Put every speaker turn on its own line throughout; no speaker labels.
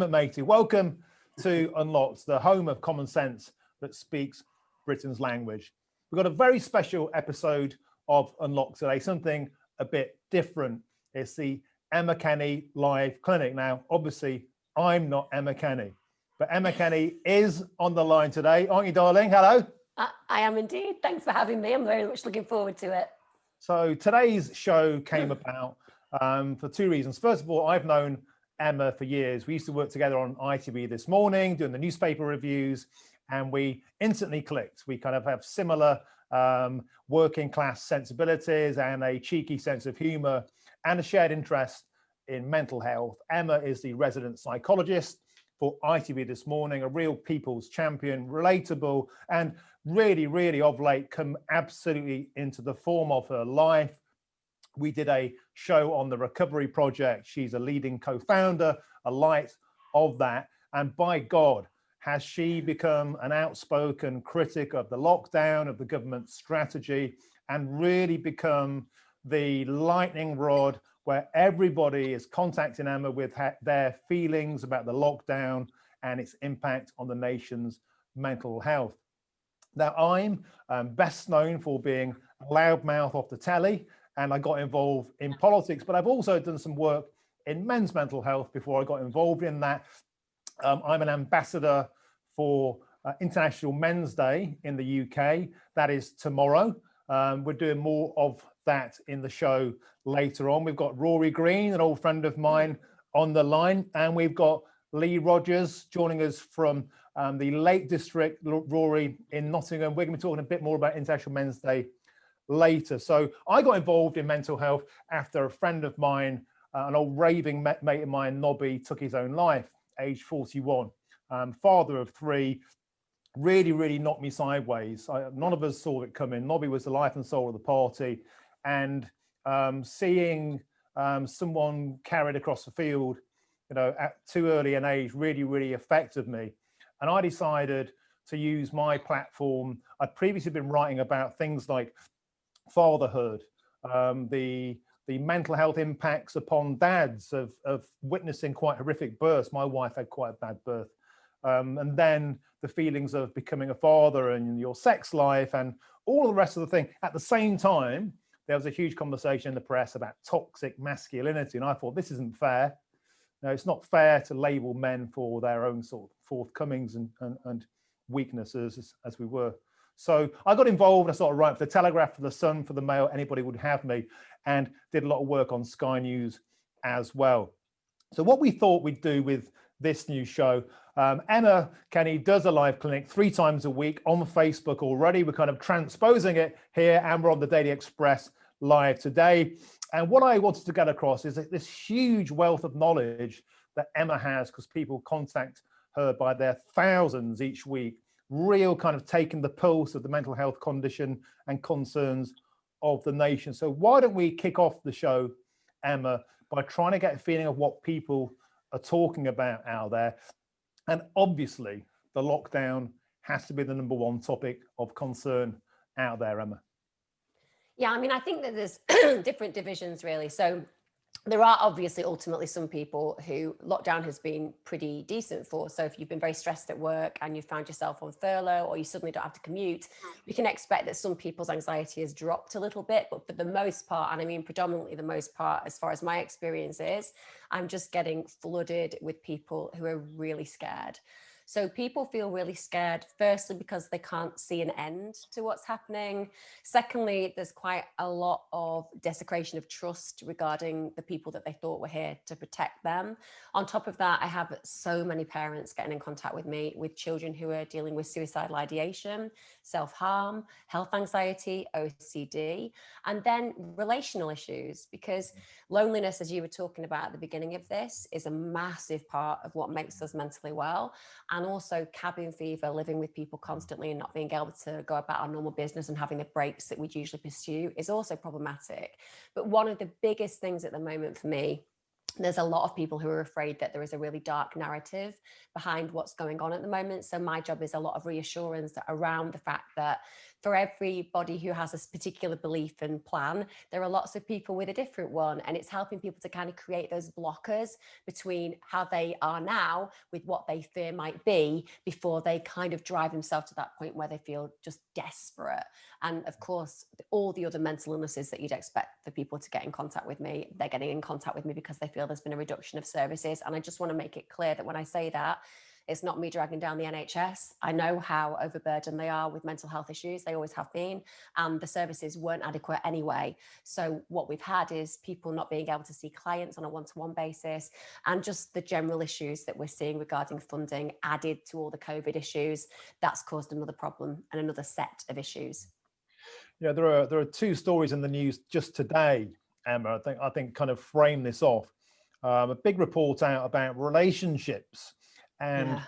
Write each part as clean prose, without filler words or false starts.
Matey, welcome to Unlocked, the home of common sense that speaks Britain's language. We've got a very special episode of Unlocked today, something a bit different. It's the Emma Kenny live clinic. Now, obviously, I'm not Emma Kenny, but Emma Kenny is on the line today, aren't you, darling? Hello.
I am indeed. Thanks for having me. I'm very much looking forward to it.
So today's show came about for two reasons. First of all, I've known Emma for years. We used to work together on ITV This Morning, doing the newspaper reviews, and we instantly clicked. We kind of have similar working class sensibilities and a cheeky sense of humor and a shared interest in mental health. Emma is the resident psychologist for ITV This Morning, a real people's champion, relatable, and really of late come absolutely into the form of her life. We did a show on the Recovery Project. She's a leading co-founder, a light of that. And by God, has she become an outspoken critic of the lockdown, of the government strategy, and really become the lightning rod where everybody is contacting Emma with their feelings about the lockdown and its impact on the nation's mental health. Now, I'm best known for being a loudmouth off the telly, and I got involved in politics, but I've also done some work in men's mental health before I got involved in that. I'm an ambassador for International Men's Day in the UK. That is tomorrow. We're doing more of that in the show later on. We've got Rory Green, an old friend of mine, on the line, and we've got Lee Rodgers joining us from the Lake District, Rory, in Nottingham. We're going to be talking a bit more about International Men's Day later. So I got involved in mental health after a friend of mine, an old raving mate of mine, Nobby, took his own life, age 41. Father of three, really knocked me sideways. None of us saw it coming. Nobby was the life and soul of the party, and seeing someone carried across the field, at too early an age, really affected me. And I decided to use my platform. I'd previously been writing about things like fatherhood, the mental health impacts upon dads of witnessing quite horrific births. My wife had quite a bad birth. And then the feelings of becoming a father and your sex life and all the rest of the thing. At the same time, there was a huge conversation in the press about toxic masculinity. And I thought, this isn't fair. No, it's not fair to label men for their own sort of forthcomings and weaknesses as we were. So I got involved. I started writing for the Telegraph, for the Sun, for the Mail, anybody would have me, and did a lot of work on Sky News as well. So what we thought we'd do with this new show, Emma Kenny does a live clinic 3 times a week on Facebook already. We're kind of transposing it here, and we're on the Daily Express live today. And what I wanted to get across is that this huge wealth of knowledge that Emma has, because people contact her by their thousands each week, real kind of taking the pulse of the mental health condition and concerns of the nation. So why don't we kick off the show, Emma, by trying to get a feeling of what people are talking about out there. And obviously, the lockdown has to be the #1 topic of concern out there, Emma.
Yeah, I mean, I think that there's different divisions, really. So there are obviously ultimately some people who lockdown has been pretty decent for. So if you've been very stressed at work and you found yourself on furlough, or you suddenly don't have to commute, we can expect that some people's anxiety has dropped a little bit. But for the most part, and I mean predominantly the most part, as far as my experience is, I'm just getting flooded with people who are really scared. So people feel really scared, firstly, because they can't see an end to what's happening. Secondly, there's quite a lot of desecration of trust regarding the people that they thought were here to protect them. On top of that, I have so many parents getting in contact with me with children who are dealing with suicidal ideation, self-harm, health anxiety, OCD, and then relational issues, because loneliness, as you were talking about at the beginning of this, is a massive part of what makes us mentally well. And also cabin fever, living with people constantly and not being able to go about our normal business and having the breaks that we'd usually pursue is also problematic. But one of the biggest things at the moment for me there's a lot of people who are afraid that there is a really dark narrative behind what's going on at the moment. So my job is a lot of reassurance around the fact that for everybody who has a particular belief and plan, there are lots of people with a different one. And it's helping people to kind of create those blockers between how they are now with what they fear might be before they kind of drive themselves to that point where they feel just desperate. And of course, all the other mental illnesses that you'd expect for people to get in contact with me, they're getting in contact with me because they feel there's been a reduction of services. And I just want to make it clear that when I say that, it's not me dragging down the NHS. I know how overburdened they are with mental health issues. They always have been. And the services weren't adequate anyway. So what we've had is people not being able to see clients on a one-to-one basis, and just the general issues that we're seeing regarding funding added to all the COVID issues. That's caused another problem and another set of issues.
Yeah, there are two stories in the news just today, Emma, I think kind of frame this off. A big report out about relationships and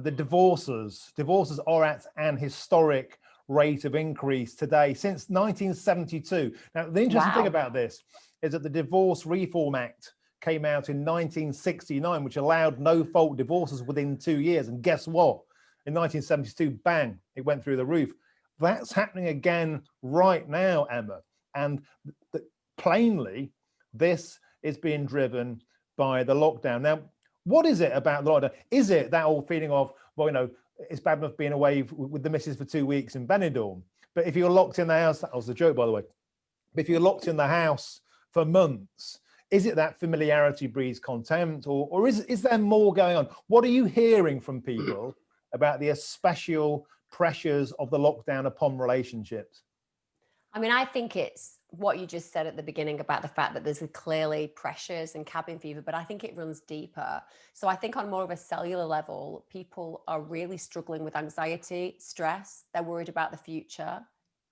the divorces. Divorces are at an historic rate of increase today since 1972. Now, the interesting thing about this is that the Divorce Reform Act came out in 1969, which allowed no-fault divorces within 2 years. And guess what? In 1972, bang, it went through the roof. That's happening again right now, Emma. And plainly, this is being driven by the lockdown. Now, what is it about the lockdown? Is it that old feeling of, well, you know, it's bad enough being away with the missus for 2 weeks in Benidorm, but if you're locked in the house, that was a joke, by the way, but if you're locked in the house for months, is it that familiarity breeds contempt, or is there more going on? What are you hearing from people about the special pressures of the lockdown upon relationships?
I mean, I think it's what you just said at the beginning about the fact that there's clearly pressures and cabin fever, but I think it runs deeper. So I think on more of a cellular level, people are really struggling with anxiety, stress, they're worried about the future.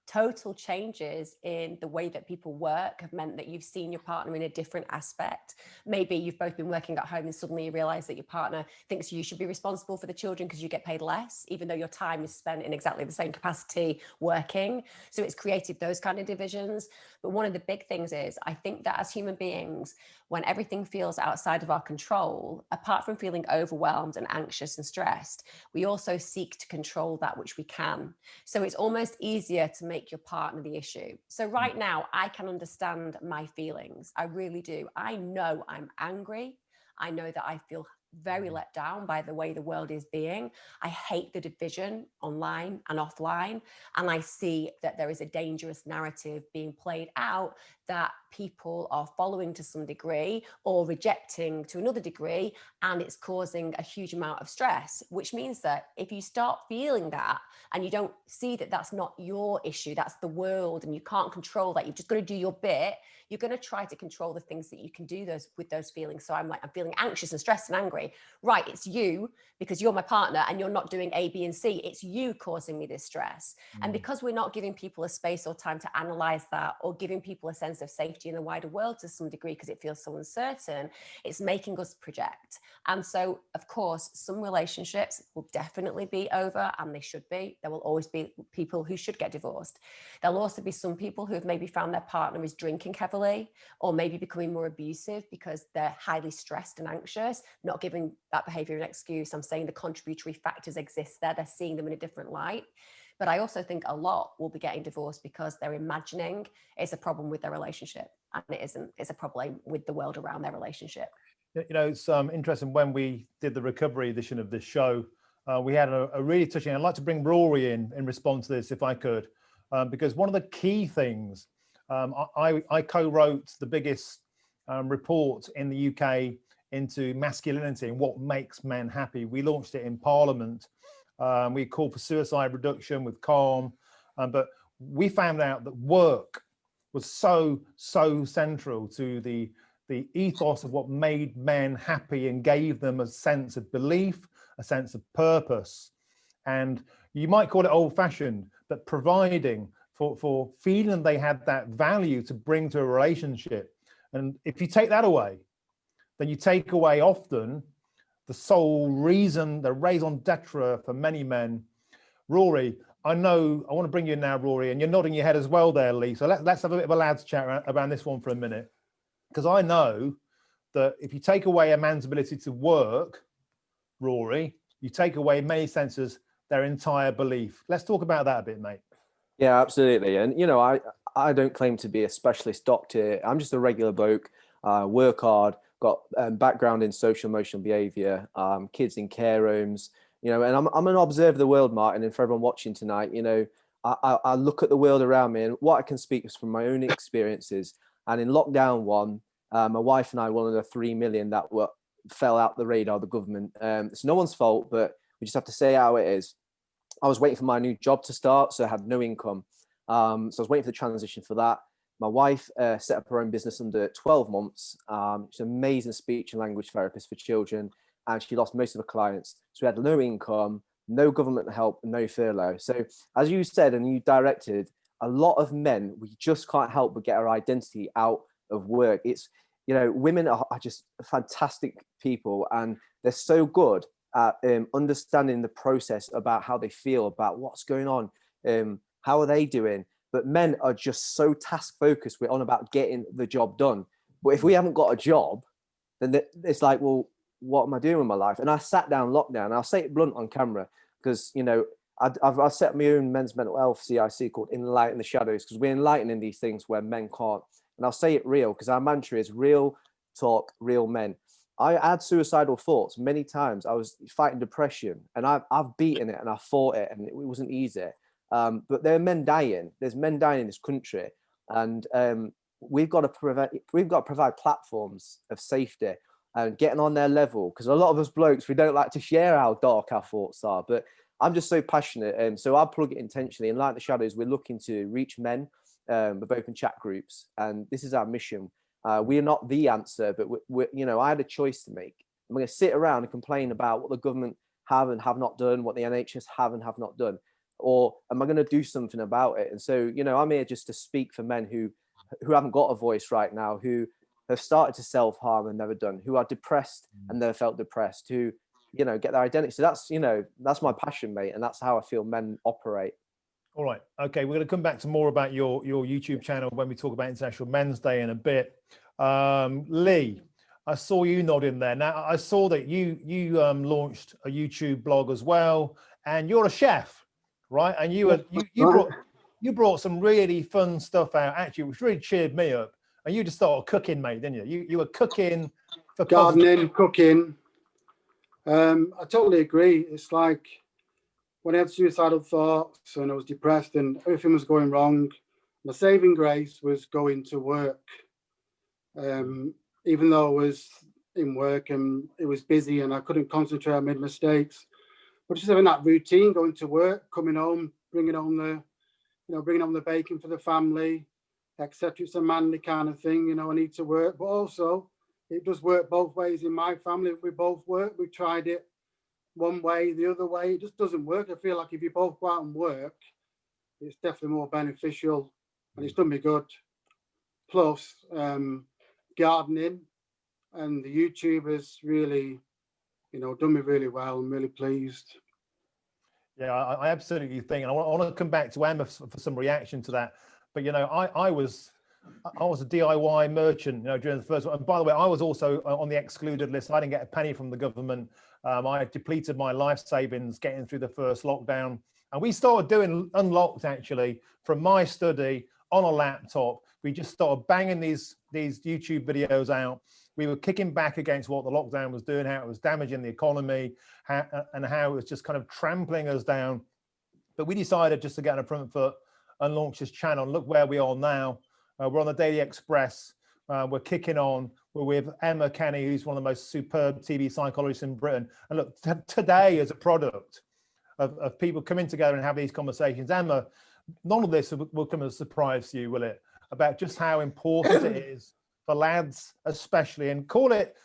Total changes in the way that people work have meant that you've seen your partner in a different aspect. Maybe you've both been working at home and suddenly you realize that your partner thinks you should be responsible for the children because you get paid less, even though your time is spent in exactly the same capacity working. So it's created those kind of divisions. But one of the big things is, I think that as human beings, when everything feels outside of our control, apart from feeling overwhelmed and anxious and stressed, we also seek to control that which we can. So it's almost easier to make your partner the issue. So right now, I can understand my feelings. I really do. I know I'm angry. I know that I feel very let down by the way the world is being. I hate the division online and offline. And I see that there is a dangerous narrative being played out that people are following to some degree or rejecting to another degree. And it's causing a huge amount of stress, which means that if you start feeling that and you don't see that that's not your issue, that's the world, and you can't control that, you've just got to do your bit, you're going to try to control the things that you can do with those feelings. So I'm feeling anxious and stressed and angry. Right, it's you, because you're my partner and you're not doing A, B, and C. It's you causing me this stress. And because we're not giving people a space or time to analyze that, or giving people a sense of safety in the wider world to some degree because it feels so uncertain, it's making us project. And so, of course, some relationships will definitely be over, and they should be. There will always be people who should get divorced. There'll also be some people who have maybe found their partner is drinking heavily, or maybe becoming more abusive because they're highly stressed and anxious, not giving that behavior an excuse. I'm saying the contributory factors exist there. They're seeing them in a different light. But I also think a lot will be getting divorced because they're imagining it's a problem with their relationship, and it isn't. It's a problem with the world around their relationship.
You know, it's interesting, when we did the recovery edition of this show, we had a really touching, I'd like to bring Rory in response to this if I could, because one of the key things, I co-wrote the biggest report in the UK into masculinity and what makes men happy. We launched it in Parliament. We called for suicide reduction with Calm, but we found out that work was so central to the ethos of what made men happy and gave them a sense of belief, a sense of purpose. And you might call it old-fashioned, but providing for feeling they had that value to bring to a relationship. And if you take that away, then you take away often the sole reason, the raison d'etre for many men. Rory, I want to bring you in now, Rory, and you're nodding your head as well there, Lee. So let's have a bit of a lads chat around this one for a minute, because I know that if you take away a man's ability to work, Rory, you take away in many senses their entire belief. Let's talk about that a bit, mate.
Yeah, absolutely. And, you know, I don't claim to be a specialist doctor. I'm just a regular bloke, work hard, got background in social emotional behavior, kids in care homes, you know, and I'm an observer of the world, Martin, and for everyone watching tonight, you know, I look at the world around me, and what I can speak is from my own experiences. And in lockdown one, my wife and I were one of the 3 million that fell out the radar of the government. It's no one's fault, but we just have to say how it is. I was waiting for my new job to start, so I had no income. So I was waiting for the transition for that. My wife set up her own business under 12 months. She's an amazing speech and language therapist for children, and she lost most of her clients. So we had no income, no government help, no furlough. So as you said, and you directed, a lot of men, we just can't help but get our identity out of work. It's, you know, women are just fantastic people, and they're so good at understanding the process about how they feel, about what's going on, how are they doing. But men are just so task focused. We're on about getting the job done. But if we haven't got a job, then it's like, well, what am I doing with my life? And I sat down lockdown. I'll say it blunt on camera because, you know, I've set my own men's mental health CIC called Enlighten The Shadows, because we're enlightening these things where men can't. And I'll say it real, because our mantra is real talk, real men. I had suicidal thoughts many times. I was fighting depression, and I've beaten it and I fought it, and it wasn't easy. But there are men dying. There's men dying in this country, and we've got to provide platforms of safety and getting on their level. Because a lot of us blokes, we don't like to share how dark our thoughts are. But I'm just so passionate, and so I plug it intentionally. And like the Shadows, we're looking to reach men with open chat groups, and this is our mission. We are not the answer, but we're, you know, I had a choice to make. I'm going to sit around and complain about what the government have and have not done, what the NHS have and have not done, or am I going to do something about it? And so, you know, I'm here just to speak for men who haven't got a voice right now, who have started to self-harm and never done, who are depressed and never felt depressed, who, you know, get their identity. So that's, you know, that's my passion, mate, and that's how I feel men operate.
All right. Okay. We're going to come back to more about your YouTube channel when we talk about International Men's Day in a bit. Lee, I saw you nodding there. Now, I saw that you launched a YouTube blog as well, and you're a chef, right? And you brought some really fun stuff out, actually, which really cheered me up. And you just started cooking, mate, didn't you? You were cooking for
gardening, cooking. I totally agree. It's like, when I had suicidal thoughts and I was depressed and everything was going wrong, my saving grace was going to work. Even though I was in work and it was busy and I couldn't concentrate, I made mistakes. But just having that routine, going to work, coming home, bringing home the bacon for the family, etc. It's a manly kind of thing, you know, I need to work. But also, it does work both ways in my family. We both work. We tried it one way, the other way, it just doesn't work. I feel like if you both go out and work, it's definitely more beneficial, and it's done me good. Plus, gardening and the YouTube has really, you know, done me really well. I'm really pleased.
Yeah, I absolutely think, and I want to come back to Emma for some reaction to that. But you know, I was a DIY merchant, you know, during the first one. And by the way, I was also on the excluded list. I didn't get a penny from the government. I depleted my life savings getting through the first lockdown. And we started doing Unlocked, actually, from my study on a laptop. We just started banging these YouTube videos out. We were kicking back against what the lockdown was doing, how it was damaging the economy, and how it was just kind of trampling us down. But we decided just to get on the front foot and launch this channel. And look where we are now. We're on the Daily Express. We're kicking on. We're with Emma Kenny, who's one of the most superb TV psychologists in Britain. And look, today is a product of people coming together and having these conversations. Emma, none of this will come as a surprise to you, will it? About just how important it is for lads, especially, and call it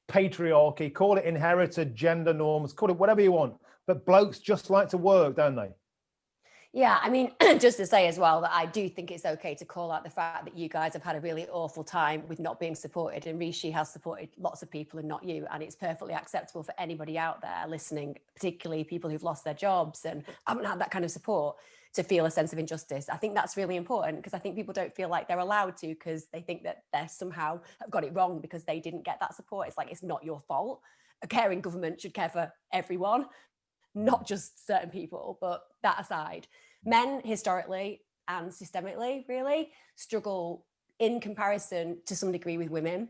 patriarchy, call it inherited gender norms, call it whatever you want. But blokes just like to work, don't they?
Yeah, I mean, just to say as well that I do think it's okay to call out the fact that you guys have had a really awful time with not being supported, and Rishi has supported lots of people and not you, and it's perfectly acceptable for anybody out there listening, particularly people who've lost their jobs and haven't had that kind of support, to feel a sense of injustice. I think that's really important, because I think people don't feel like they're allowed to, because they think that they're somehow have got it wrong because they didn't get that support. It's like, it's not your fault. A caring government should care for everyone, not just certain people. But that aside, men historically and systemically really struggle in comparison to some degree with women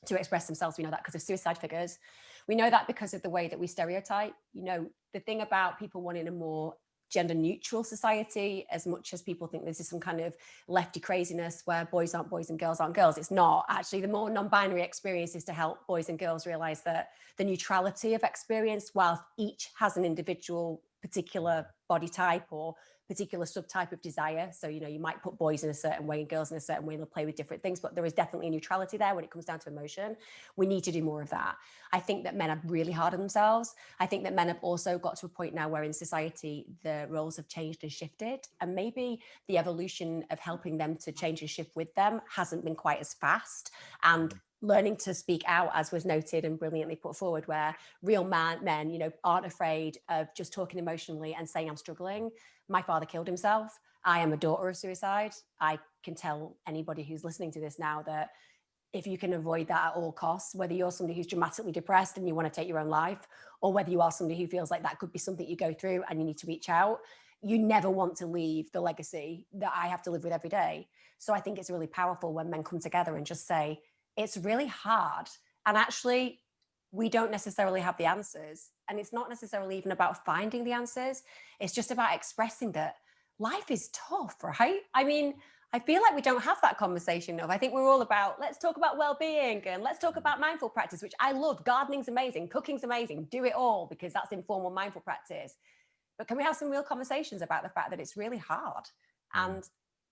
to express themselves. We know that because of suicide figures. We know that because of the way that we stereotype. You know, the thing about people wanting a more gender neutral society, as much as people think this is some kind of lefty craziness where boys aren't boys and girls aren't girls, it's not. Actually, the more non-binary experience is to help boys and girls realize that the neutrality of experience, while each has an individual particular body type or particular subtype of desire. So, you know, you might put boys in a certain way and girls in a certain way, and they'll play with different things, but there is definitely a neutrality there when it comes down to emotion. We need to do more of that. I think that men are really hard on themselves. I think that men have also got to a point now where in society, the roles have changed and shifted, and maybe the evolution of helping them to change and shift with them hasn't been quite as fast. And learning to speak out, as was noted and brilliantly put forward, where real men, you know, aren't afraid of just talking emotionally and saying, I'm struggling. My father killed himself. I am a daughter of suicide. I can tell anybody who's listening to this now that if you can avoid that at all costs, whether you're somebody who's dramatically depressed and you want to take your own life, or whether you are somebody who feels like that could be something you go through and you need to reach out, you never want to leave the legacy that I have to live with every day. So I think it's really powerful when men come together and just say, it's really hard. And actually, we don't necessarily have the answers. And it's not necessarily even about finding the answers. It's just about expressing that life is tough, right? I mean, I feel like we don't have that conversation enough. I think we're all about, let's talk about well-being and let's talk about mindful practice, which I love. Gardening's amazing, cooking's amazing, do it all, because that's informal mindful practice. But can we have some real conversations about the fact that it's really hard? And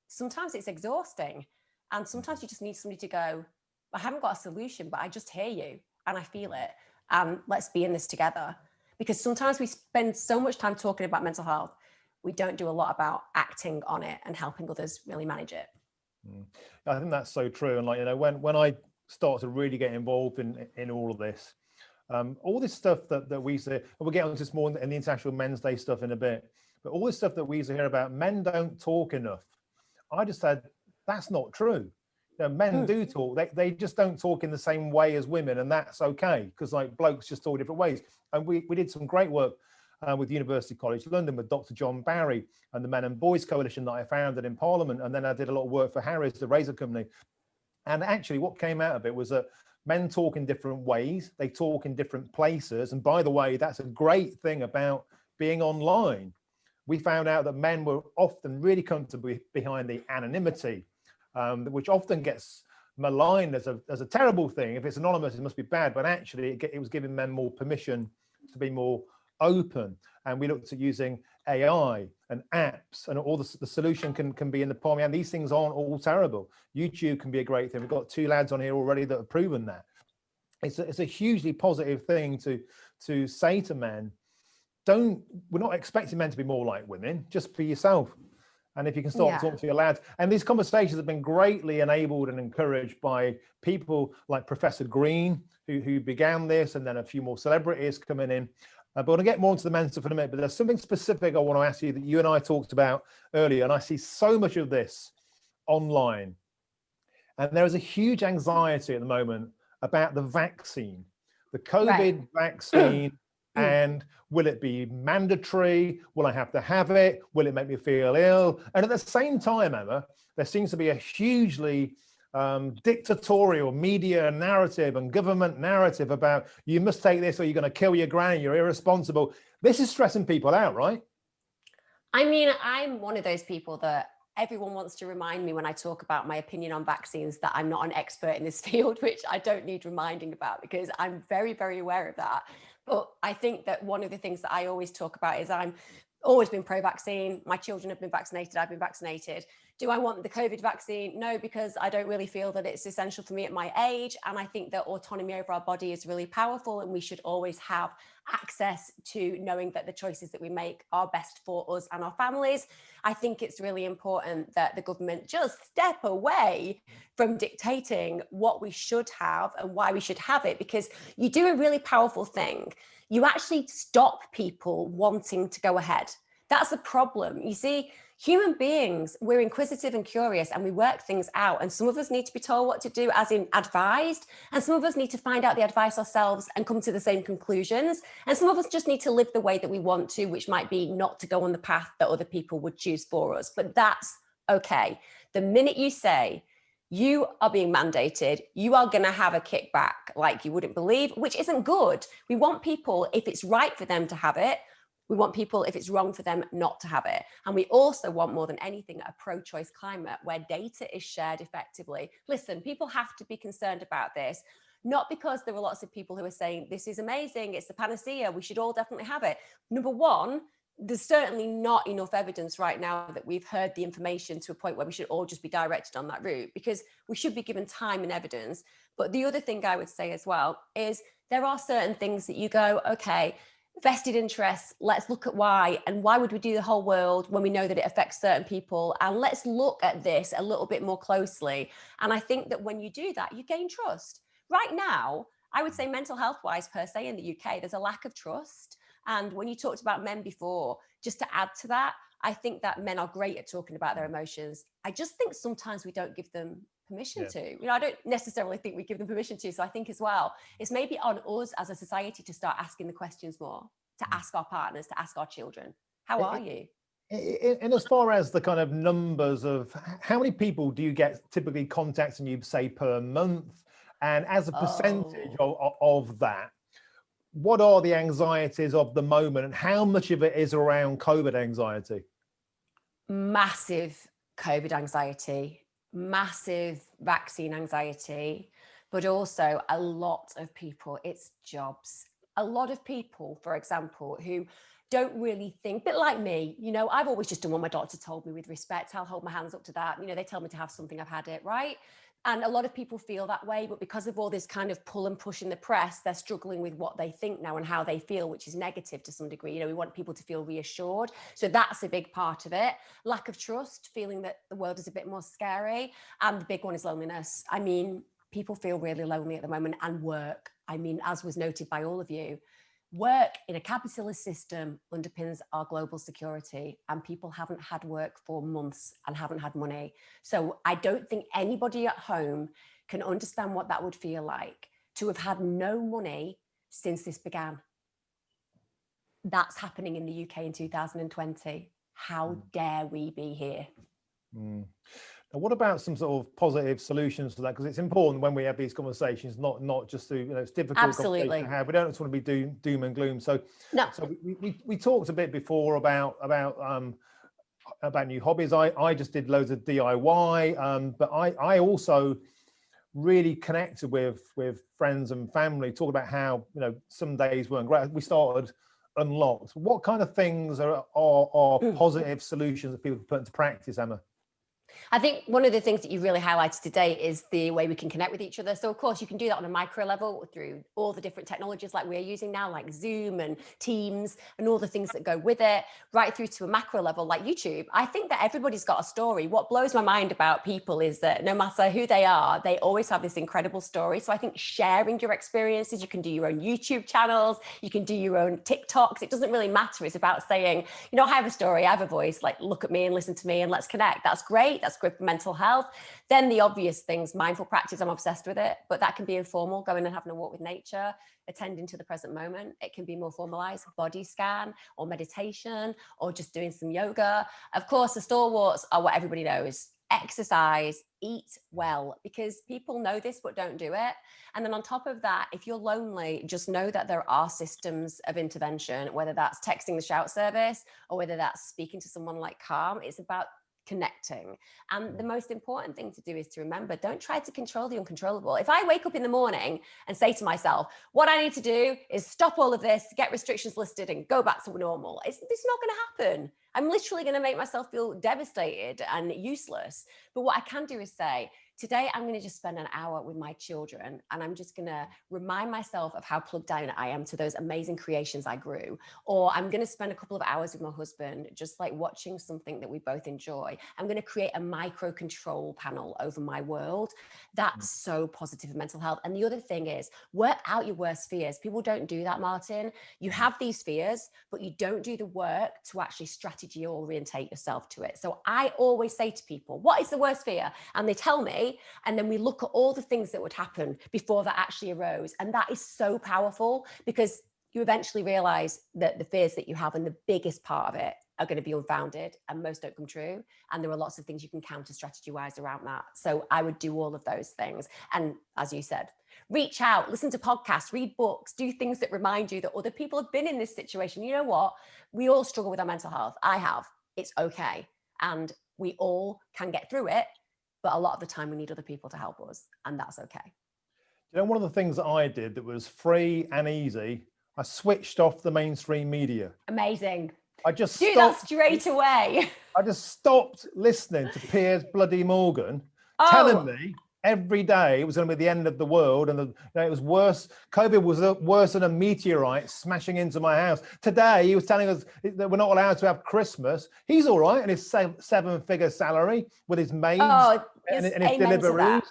sometimes it's exhausting. And sometimes you just need somebody to go, I haven't got a solution, but I just hear you and I feel it. And let's be in this together. Because sometimes we spend so much time talking about mental health, we don't do a lot about acting on it and helping others really manage it.
I think that's so true. And like, you know, when I start to really get involved in all of this, all this stuff that we say, and we'll get onto this more in the International Men's Day stuff in a bit, but all this stuff that we used to hear about, men don't talk enough. I just said, that's not true. You know, men do talk. They just don't talk in the same way as women, and that's okay, because like blokes just talk different ways. And we did some great work with University College London with Dr. John Barry and the Men and Boys Coalition that I founded in Parliament, and then I did a lot of work for Harris, the razor company. And actually, what came out of it was that men talk in different ways. They talk in different places. And by the way, that's a great thing about being online. We found out that men were often really comfortable behind the anonymity, which often gets maligned as a terrible thing. If it's anonymous, it must be bad. But actually, it was giving men more permission to be more open. And we looked at using AI and apps, and all the solution can be in the palm. And these things aren't all terrible. YouTube can be a great thing. We've got 2 lads on here already that have proven that. It's a hugely positive thing to say to men, we're not expecting men to be more like women, just be yourself. And if you can start talking to your lads, and these conversations have been greatly enabled and encouraged by people like Professor Green, who began this, and then a few more celebrities coming in. But I want to get more into the men's stuff in a minute, but there's something specific I want to ask you that you and I talked about earlier, and I see so much of this online. And there is a huge anxiety at the moment about the vaccine, the COVID vaccine. And will it be mandatory? Will I have to have it? Will it make me feel ill? And at the same time, Emma, there seems to be a hugely dictatorial media narrative and government narrative about you must take this or you're going to kill your granny, you're irresponsible. This is stressing people out, right?
I mean, I'm one of those people that everyone wants to remind me when I talk about my opinion on vaccines that I'm not an expert in this field, which I don't need reminding about because I'm very, very aware of that. But I think that one of the things that I always talk about is I'm always been pro-vaccine. My children have been vaccinated. I've been vaccinated. Do I want the COVID vaccine? No, because I don't really feel that it's essential for me at my age. And I think that autonomy over our body is really powerful, and we should always have access to knowing that the choices that we make are best for us and our families. I think it's really important that the government just step away from dictating what we should have and why we should have it, because you do a really powerful thing. You actually stop people wanting to go ahead. That's the problem. You see, human beings, we're inquisitive and curious, and we work things out. And some of us need to be told what to do, as in advised. And some of us need to find out the advice ourselves and come to the same conclusions. And some of us just need to live the way that we want to, which might be not to go on the path that other people would choose for us. But that's okay. The minute you say you are being mandated, you are going to have a kickback like you wouldn't believe, which isn't good. We want people, if it's right for them to have it, we want people, if it's wrong for them, not to have it. And we also want, more than anything, a pro-choice climate where data is shared effectively. Listen, people have to be concerned about this, not because there are lots of people who are saying, this is amazing, it's the panacea, we should all definitely have it. Number one, there's certainly not enough evidence right now that we've heard the information to a point where we should all just be directed on that route, because we should be given time and evidence. But the other thing I would say as well is there are certain things that you go, okay, vested interests, let's look at why, and why would we do the whole world when we know that it affects certain people, and let's look at this a little bit more closely. And I think that when you do that, you gain trust. Right now, I would say mental health wise per se in the UK, there's a lack of trust. And when you talked about men before, just to add to that, I think that men are great at talking about their emotions. I just think sometimes we don't give them permission to. You know, I don't necessarily think we give them permission to. So I think as well, it's maybe on us as a society to start asking the questions more, to ask our partners, to ask our children, how are you?
And as far as the kind of numbers of how many people do you get typically contacting you, say, per month? And as a percentage of that, what are the anxieties of the moment, and how much of it is around COVID anxiety?
Massive COVID anxiety, massive vaccine anxiety, but also a lot of people, it's jobs. A lot of people, for example, who don't really think, a bit like me, you know, I've always just done what my doctor told me with respect. I'll hold my hands up to that. You know, they tell me to have something, I've had it, right? And a lot of people feel that way, but because of all this kind of pull and push in the press, they're struggling with what they think now and how they feel, which is negative to some degree. You know, we want people to feel reassured. So that's a big part of it. Lack of trust, feeling that the world is a bit more scary. And the big one is loneliness. I mean, people feel really lonely at the moment, and work. I mean, as was noted by all of you, work in a capitalist system underpins our global security, and people haven't had work for months and haven't had money. So I don't think anybody at home can understand what that would feel like to have had no money since this began. That's happening in the UK in 2020. How dare we be here?
Now, what about some sort of positive solutions to that? Because it's important when we have these conversations, not just to, you know, it's difficult
Absolutely
to have. We don't just want to be doom and gloom. So,
no.
So we talked a bit before about new hobbies. I just did loads of DIY, but I also really connected with friends and family, talk about how, you know, some days weren't great. We started Unlocked. What kind of things are positive solutions that people can put into practice, Emma?
I think one of the things that you really highlighted today is the way we can connect with each other. So of course you can do that on a micro level through all the different technologies like we're using now, like Zoom and Teams and all the things that go with it, right through to a macro level like YouTube. I think that everybody's got a story. What blows my mind about people is that no matter who they are, they always have this incredible story. So I think sharing your experiences, you can do your own YouTube channels, you can do your own TikToks. It doesn't really matter. It's about saying, you know, I have a story, I have a voice, like look at me and listen to me and let's connect. That's great. That's good for mental health. Then the obvious things, mindful practice, I'm obsessed with it, but that can be informal, going and having a walk with nature, attending to the present moment. It can be more formalized, body scan or meditation or just doing some yoga. Of course, the stalwarts are what everybody knows. Exercise, eat well, because people know this but don't do it. And then on top of that, if you're lonely, just know that there are systems of intervention, whether that's texting the shout service or whether that's speaking to someone like Calm. It's about connecting. And the most important thing to do is to remember, don't try to control the uncontrollable. If I wake up in the morning and say to myself, what I need to do is stop all of this, get restrictions listed and go back to normal, it's not going to happen. I'm literally going to make myself feel devastated and useless. But what I can do is say, today, I'm going to just spend an hour with my children, and I'm just going to remind myself of how plugged down I am to those amazing creations I grew. Or I'm going to spend a couple of hours with my husband, just like watching something that we both enjoy. I'm going to create a micro control panel over my world. That's so positive for mental health. And the other thing is, work out your worst fears. People don't do that, Martin. You have these fears, but you don't do the work to actually strategy orientate yourself to it. So I always say to people, what is the worst fear? And they tell me, and then we look at all the things that would happen before that actually arose. And that is so powerful, because you eventually realize that the fears that you have, and the biggest part of it, are going to be unfounded, and most don't come true. And there are lots of things you can counter strategy wise around that. So I would do all of those things. And as you said, reach out, listen to podcasts, read books, do things that remind you that other people have been in this situation. You know what? We all struggle with our mental health. I have. It's okay. And we all can get through it. But a lot of the time we need other people to help us, and that's okay.
You know, one of the things that I did that was free and easy, I switched off the mainstream media.
Amazing.
I just
do that straight away.
I just stopped listening to Piers bloody Morgan telling me every day it was going to be the end of the world, and it was worse. COVID was worse than a meteorite smashing into my house. Today he was telling us that we're not allowed to have Christmas. He's all right in his seven-figure salary with his maids and his deliveries.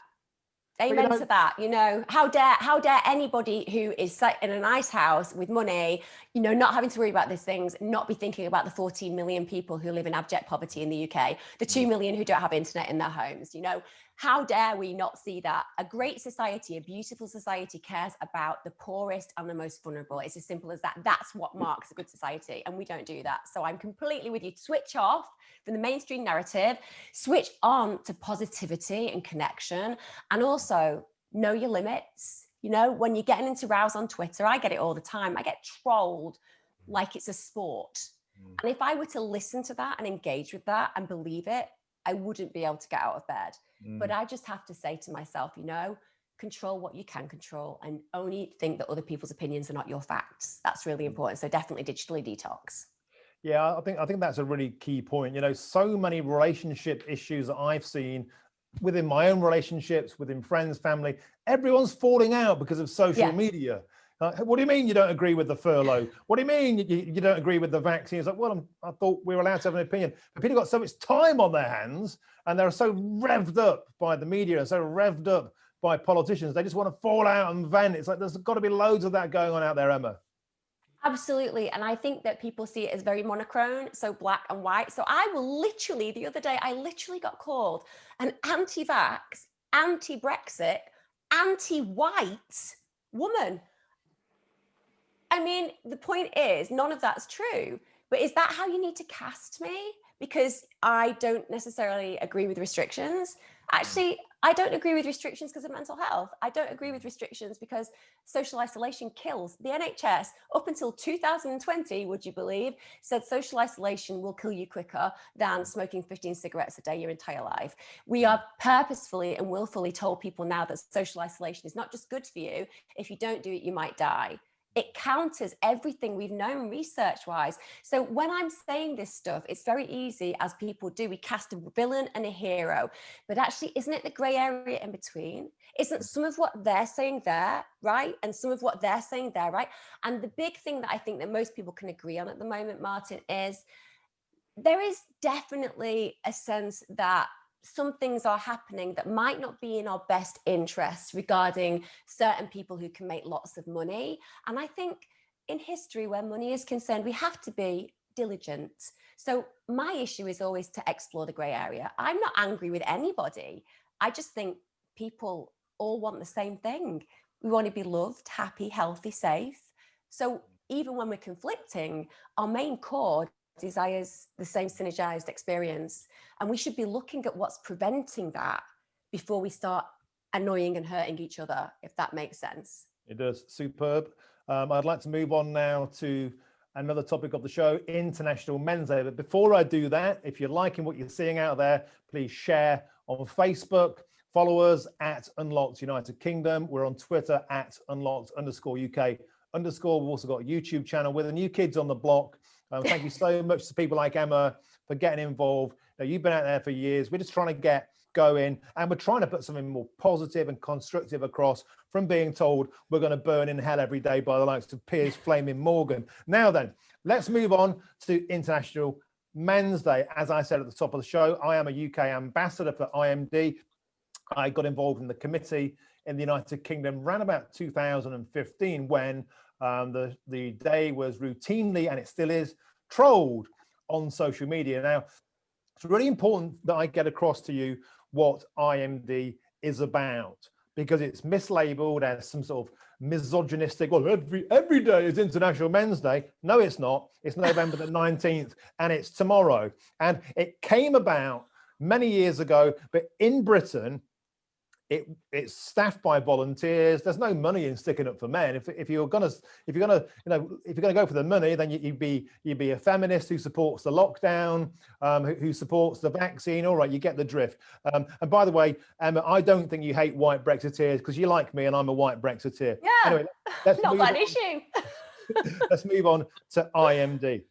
Amen to that. You know, how dare anybody who is sat in a nice house with money, you know, not having to worry about these things, not be thinking about the 14 million people who live in abject poverty in the UK, the 2 million who don't have internet in their homes. You know, how dare we not see that? A great society, a beautiful society, cares about the poorest and the most vulnerable. It's as simple as that. That's what marks a good society, and we don't do that. So I'm completely with you. Switch off from the mainstream narrative, switch on to positivity and connection, and also know your limits. You know, when you're getting into rows on Twitter, I get it all the time. I get trolled like it's a sport. And if I were to listen to that and engage with that and believe it, I wouldn't be able to get out of bed. But I just have to say to myself, you know, control what you can control, and only think that other people's opinions are not your facts. That's really important. So definitely digitally detox.
Yeah, I think that's a really key point. You know, so many relationship issues that I've seen within my own relationships, within friends, family, everyone's falling out because of social media. What do you mean you don't agree with the furlough? What do you mean you don't agree with the vaccine? It's like, well, I thought we were allowed to have an opinion. But people got so much time on their hands, and they're so revved up by the media and so revved up by politicians. They just want to fall out and vent. It's like there's got to be loads of that going on out there, Emma.
Absolutely. And I think that people see it as very monochrome, so black and white. So I will literally, the other day, I literally got called an anti-vax, anti-Brexit, anti-white woman. I mean, the point is, none of that's true. But is that how you need to cast me? Because I don't necessarily agree with restrictions. Actually, I don't agree with restrictions because of mental health. I don't agree with restrictions because social isolation kills. The NHS, up until 2020, would you believe, said social isolation will kill you quicker than smoking 15 cigarettes a day your entire life. We are purposefully and willfully told people now that social isolation is not just good for you. If you don't do it, you might die. It counters everything we've known research-wise. So when I'm saying this stuff, it's very easy, as people do. We cast a villain and a hero. But actually, isn't it the grey area in between? Isn't some of what they're saying there, right? And some of what they're saying there, right? And the big thing that I think that most people can agree on at the moment, Martin, is there is definitely a sense that some things are happening that might not be in our best interest regarding certain people who can make lots of money. And I think in history, where money is concerned, we have to be diligent. So my issue is always to explore the grey area. I'm not angry with anybody. I just think people all want the same thing. We want to be loved, happy, healthy, safe. So even when we're conflicting, our main core desires the same synergized experience, and we should be looking at what's preventing that before we start annoying and hurting each other, if that makes sense.
It does. Superb. I'd like to move on now to another topic of the show, International Men's Day. But before I do that, if you're liking what you're seeing out there, please share on Facebook. Follow us at Unlocked United Kingdom. We're on Twitter at Unlocked_UK_. We've also got a YouTube channel with the new kids on the block. Thank you so much to people like Emma for getting involved. You've been out there for years. We're just trying to get going, and we're trying to put something more positive and constructive across from being told we're going to burn in hell every day by the likes of Piers Flaming Morgan. Now then, let's move on to International Men's Day. As I said at the top of the show, I am a UK ambassador for IMD. I got involved in the committee in the United Kingdom around about 2015 when the day was routinely, and it still is, trolled on social media. Now, it's really important that I get across to you what IMD is about, because it's mislabeled as some sort of misogynistic, well, every day is International Men's Day. No, it's not. It's November the 19th, and it's tomorrow. And it came about many years ago, but in Britain, it's staffed by volunteers. There's no money in sticking up for men. If you're gonna go for the money, then you'd be a feminist who supports the lockdown, who supports the vaccine. All right, you get the drift. And by the way, Emma, I don't think you hate white Brexiteers, because you like me and I'm a white Brexiteer.
Yeah,
anyway, let's
not that issue.
Let's move on to IMD.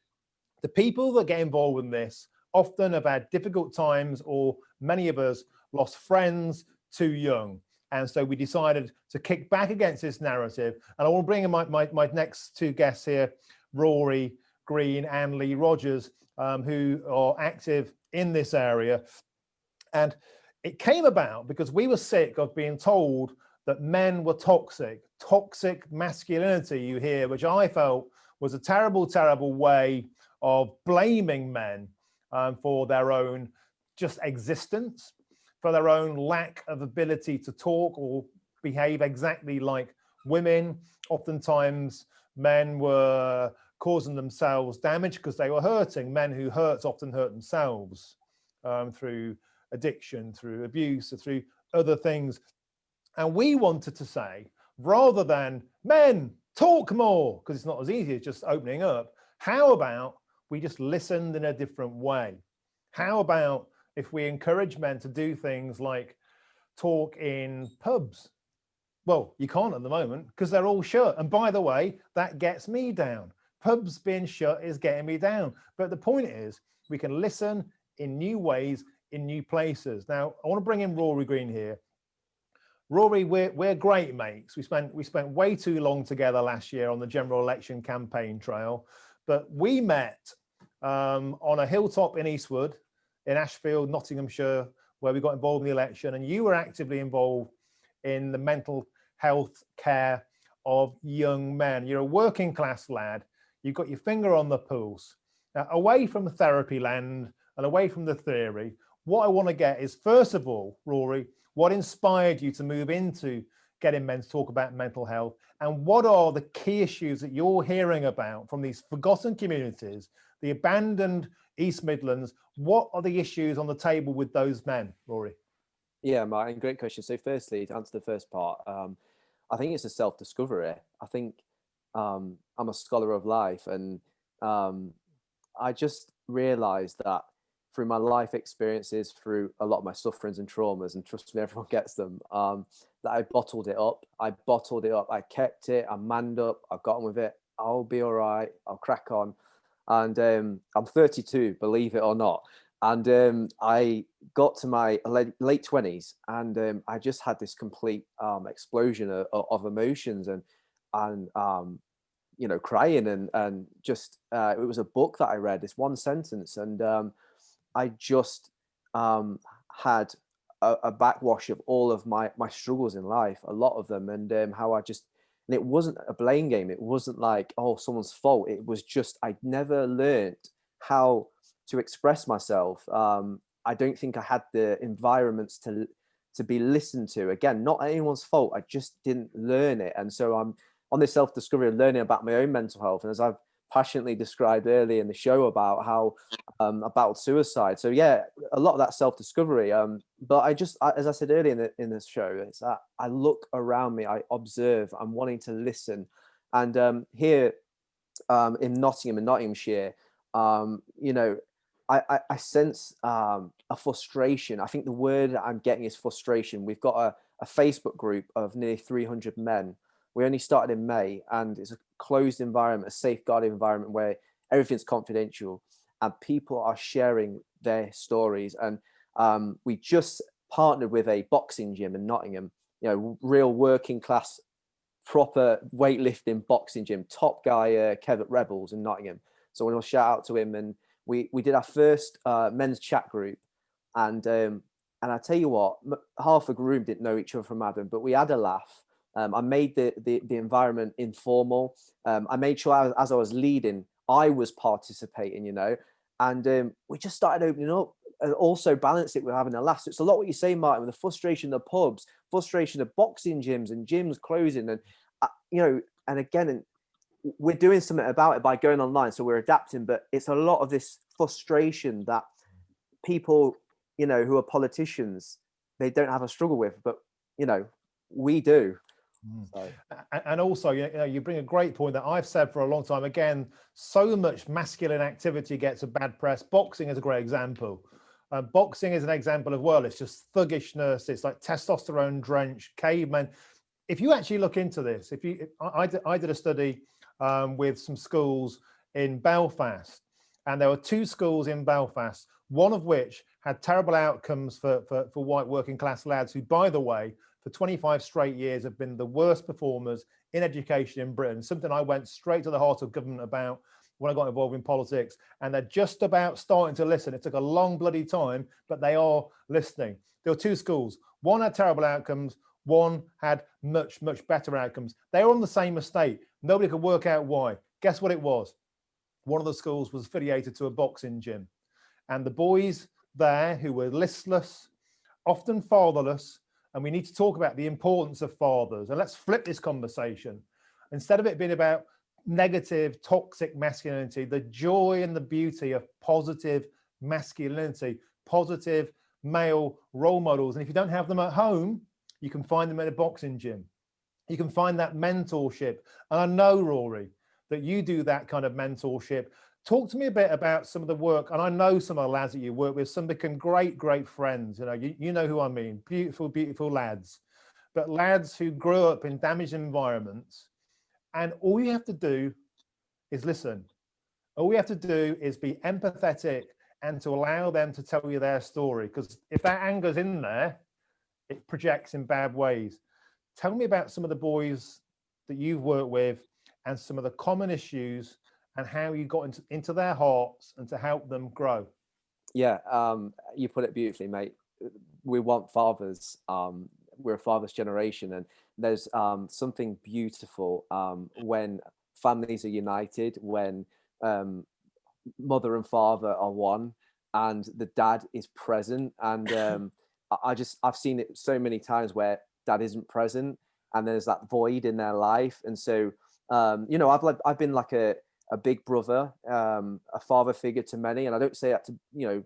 The people that get involved in this often have had difficult times, or many of us lost friends too young, and so we decided to kick back against this narrative. And I want to bring in my next two guests here, Rory Green and Lee Rodgers, who are active in this area. And it came about because we were sick of being told that men were toxic masculinity, you hear, which I felt was a terrible, terrible way of blaming men for their own just existence, for their own lack of ability to talk or behave exactly like women. Oftentimes, men were causing themselves damage because they were hurting. Men who hurt often hurt themselves through addiction, through abuse, or through other things. And we wanted to say, rather than men, talk more, because it's not as easy as just opening up, how about we just listened in a different way? How about if we encourage men to do things like talk in pubs? Well, you can't at the moment because they're all shut. And by the way, that gets me down. Pubs being shut is getting me down. But the point is, we can listen in new ways, in new places. Now, I want to bring in Rory Green here. Rory, we're great mates. We spent way too long together last year on the general election campaign trail, but we met on a hilltop in Eastwood, in Ashfield, Nottinghamshire, where we got involved in the election, and you were actively involved in the mental health care of young men. You're a working class lad. You've got your finger on the pulse. Now, away from the therapy land and away from the theory, what I want to get is, first of all, Rory, what inspired you to move into getting men to talk about mental health, and what are the key issues that you're hearing about from these forgotten communities, the abandoned East Midlands? What are the issues on the table with those men, Rory?
Yeah, Martin, great question. So firstly, to answer the first part, I think it's a self-discovery. I think I'm a scholar of life, and I just realized that through my life experiences, through a lot of my sufferings and traumas, and trust me, everyone gets them, that I bottled it up. I kept it, I manned up, I got on with it. I'll be all right, I'll crack on. And I'm 32, believe it or not. And I got to my late 20s, and I just had this complete explosion of emotions, and crying, and just it was a book that I read, this one sentence, and I just had a backwash of all of my struggles in life, a lot of them, and how and it wasn't a blame game. It wasn't like, oh, someone's fault. It was just, I'd never learned how to express myself. I don't think I had the environments to be listened to. Again, not anyone's fault. I just didn't learn it. And so I'm on this self-discovery and learning about my own mental health. And as I've passionately described earlier in the show about how about suicide. So yeah, a lot of that self-discovery. But as I said earlier in the show, it's that I look around me, I observe, I'm wanting to listen. And here in Nottinghamshire, I sense a frustration. I think the word I'm getting is frustration. We've got a Facebook group of nearly 300 men. We only started in May, and it's a closed environment, a safeguarded environment where everything's confidential, and people are sharing their stories. And we just partnered with a boxing gym in Nottingham, you know, real working class, proper weightlifting boxing gym, top guy, Kev at Rebels in Nottingham. So we'll shout out to him. And we did our first men's chat group, and I tell you what, half the room didn't know each other from Adam, but we had a laugh. I made the environment informal. I made sure as I was leading, I was participating, you know, and we just started opening up, and also balance it with having a laugh. So it's a lot what you say, Martin, with the frustration of pubs, frustration of boxing gyms and gyms closing, and you know, and again, we're doing something about it by going online, so we're adapting. But it's a lot of this frustration that people, you know, who are politicians, they don't have a struggle with, but you know, we do. So.
And also, you know, you bring a great point that I've said for a long time. Again, so much masculine activity gets a bad press. Boxing is a great example. Boxing is an example of, well, it's just thuggishness. It's like testosterone drenched cavemen. If you actually look into this, I did a study with some schools in Belfast, and there were 2 schools in Belfast, one of which had terrible outcomes for white working class lads who, by the way, for 25 straight years have been the worst performers in education in Britain, something I went straight to the heart of government about when I got involved in politics, and they're just about starting to listen. It took a long bloody time, but they are listening. There were 2 schools. One had terrible outcomes, one had much, much better outcomes. They were on the same estate. Nobody could work out why. Guess what it was? One of the schools was affiliated to a boxing gym, and the boys there who were listless, often fatherless, and we need to talk about the importance of fathers. And let's flip this conversation. Instead of it being about negative, toxic masculinity, the joy and the beauty of positive masculinity, positive male role models. And if you don't have them at home, you can find them at a boxing gym. You can find that mentorship. And I know, Rory, that you do that kind of mentorship. Talk to me a bit about some of the work, and I know some of the lads that you work with, some become great, great friends. You know, you know who I mean, beautiful, beautiful lads, but lads who grew up in damaged environments, and all you have to do is listen. All we have to do is be empathetic and to allow them to tell you their story, because if that anger's in there, it projects in bad ways. Tell me about some of the boys that you've worked with and some of the common issues and how you got into their hearts and to help them grow.
Yeah, you put it beautifully, mate. We want fathers. We're a father's generation, and there's something beautiful when families are united, when mother and father are one, and the dad is present. And I've seen it so many times where dad isn't present, and there's that void in their life. And so, you know, I've been like a big brother, a father figure to many. And I don't say that to, you know,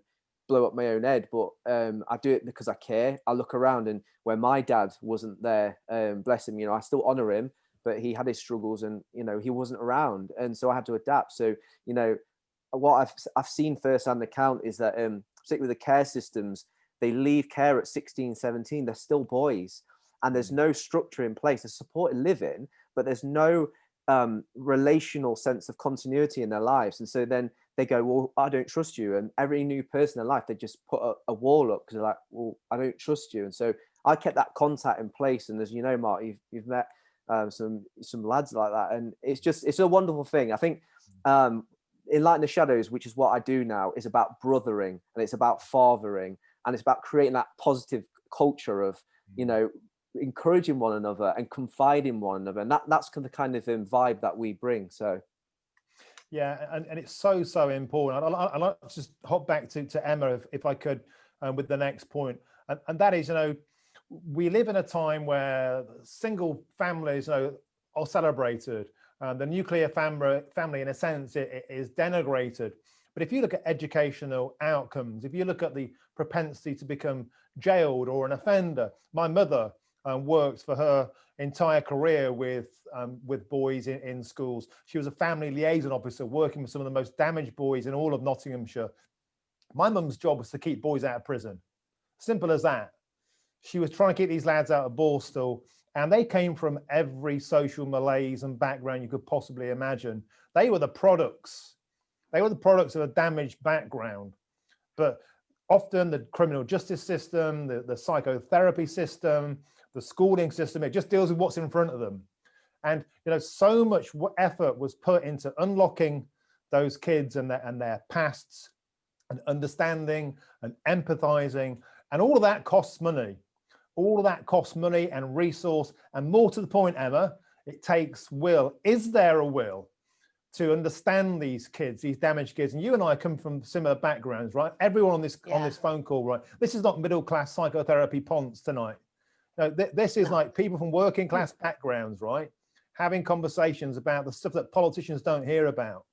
blow up my own head, but I do it because I care. I look around, and where my dad wasn't there, bless him, you know, I still honor him, but he had his struggles, and, you know, he wasn't around. And so I had to adapt. So, you know, what I've seen firsthand account is that, particularly with the care systems, they leave care at 16, 17, they're still boys, and there's no structure in place. There's supported living, but there's no relational sense of continuity in their lives. And so then they go, well, I don't trust you. And every new person in their life, they just put a wall up because they're like, well, I don't trust you. And so I kept that contact in place. And as you know, Mark, you've met some lads like that. And it's a wonderful thing. I think Enlighten the Shadows, which is what I do now, is about brothering, and it's about fathering, and it's about creating that positive culture of, you know, encouraging one another and confiding one another. And that's the kind of vibe that we bring. So
yeah, and it's so important. I'd like to just hop back to Emma if I could, with the next point, and that is, you know, we live in a time where single families, you know, are celebrated. The nuclear family in a sense it is denigrated. But if you look at educational outcomes, if you look at the propensity to become jailed or an offender, my mother worked for her entire career with boys in schools. She was a family liaison officer working with some of the most damaged boys in all of Nottinghamshire. My mum's job was to keep boys out of prison. Simple as that. She was trying to keep these lads out of Borstal, and they came from every social malaise and background you could possibly imagine. They were the products They were the products of a damaged background. But often the criminal justice system, the psychotherapy system, the schooling system, it just deals with what's in front of them. And so much effort was put into unlocking those kids and their pasts, and understanding and empathizing, and all of that costs money. All of that costs money and resource, and more to the point, Emma, it takes will. Is there a will to understand these kids, these damaged kids? And you and I come from similar backgrounds, right? Everyone on this phone call, right? This is not middle class psychotherapy ponce tonight. No, this is like people from working class backgrounds, right? Having conversations about the stuff that politicians don't hear about.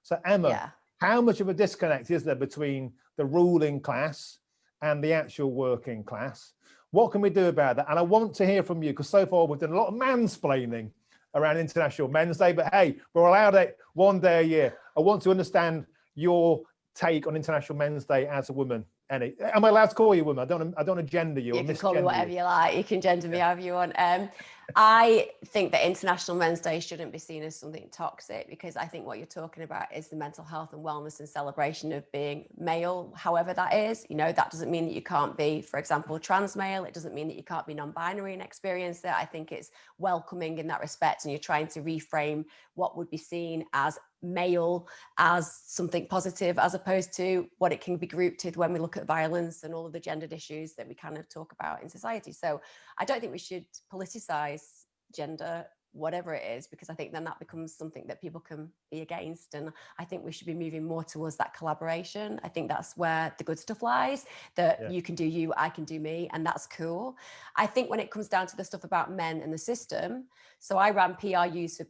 So Emma, how much of a disconnect is there between the ruling class and the actual working class? What can we do about that? And I want to hear from you, because so far we've done a lot of mansplaining around International Men's Day, but hey, we're allowed it one day a year. I want to understand your take on International Men's Day as a woman. Annie, am I allowed to call you a woman? I don't want to gender you.
You can call me whatever you like. You can gender me however you want. I think that International Men's Day shouldn't be seen as something toxic, because I think what you're talking about is the mental health and wellness and celebration of being male, however that is. That doesn't mean that you can't be, for example, trans male. It doesn't mean that you can't be non-binary and experience that. I think it's welcoming in that respect, and you're trying to reframe what would be seen as male as something positive, as opposed to what it can be grouped with when we look at violence and all of the gendered issues that we kind of talk about in society. So I don't think we should politicize gender, whatever it is, because I think then that becomes something that people can be against. And I think we should be moving more towards that collaboration. I think that's where the good stuff lies, that you can do you, I can do me, and that's cool. I think when it comes down to the stuff about men and the system, so I ran PRUs for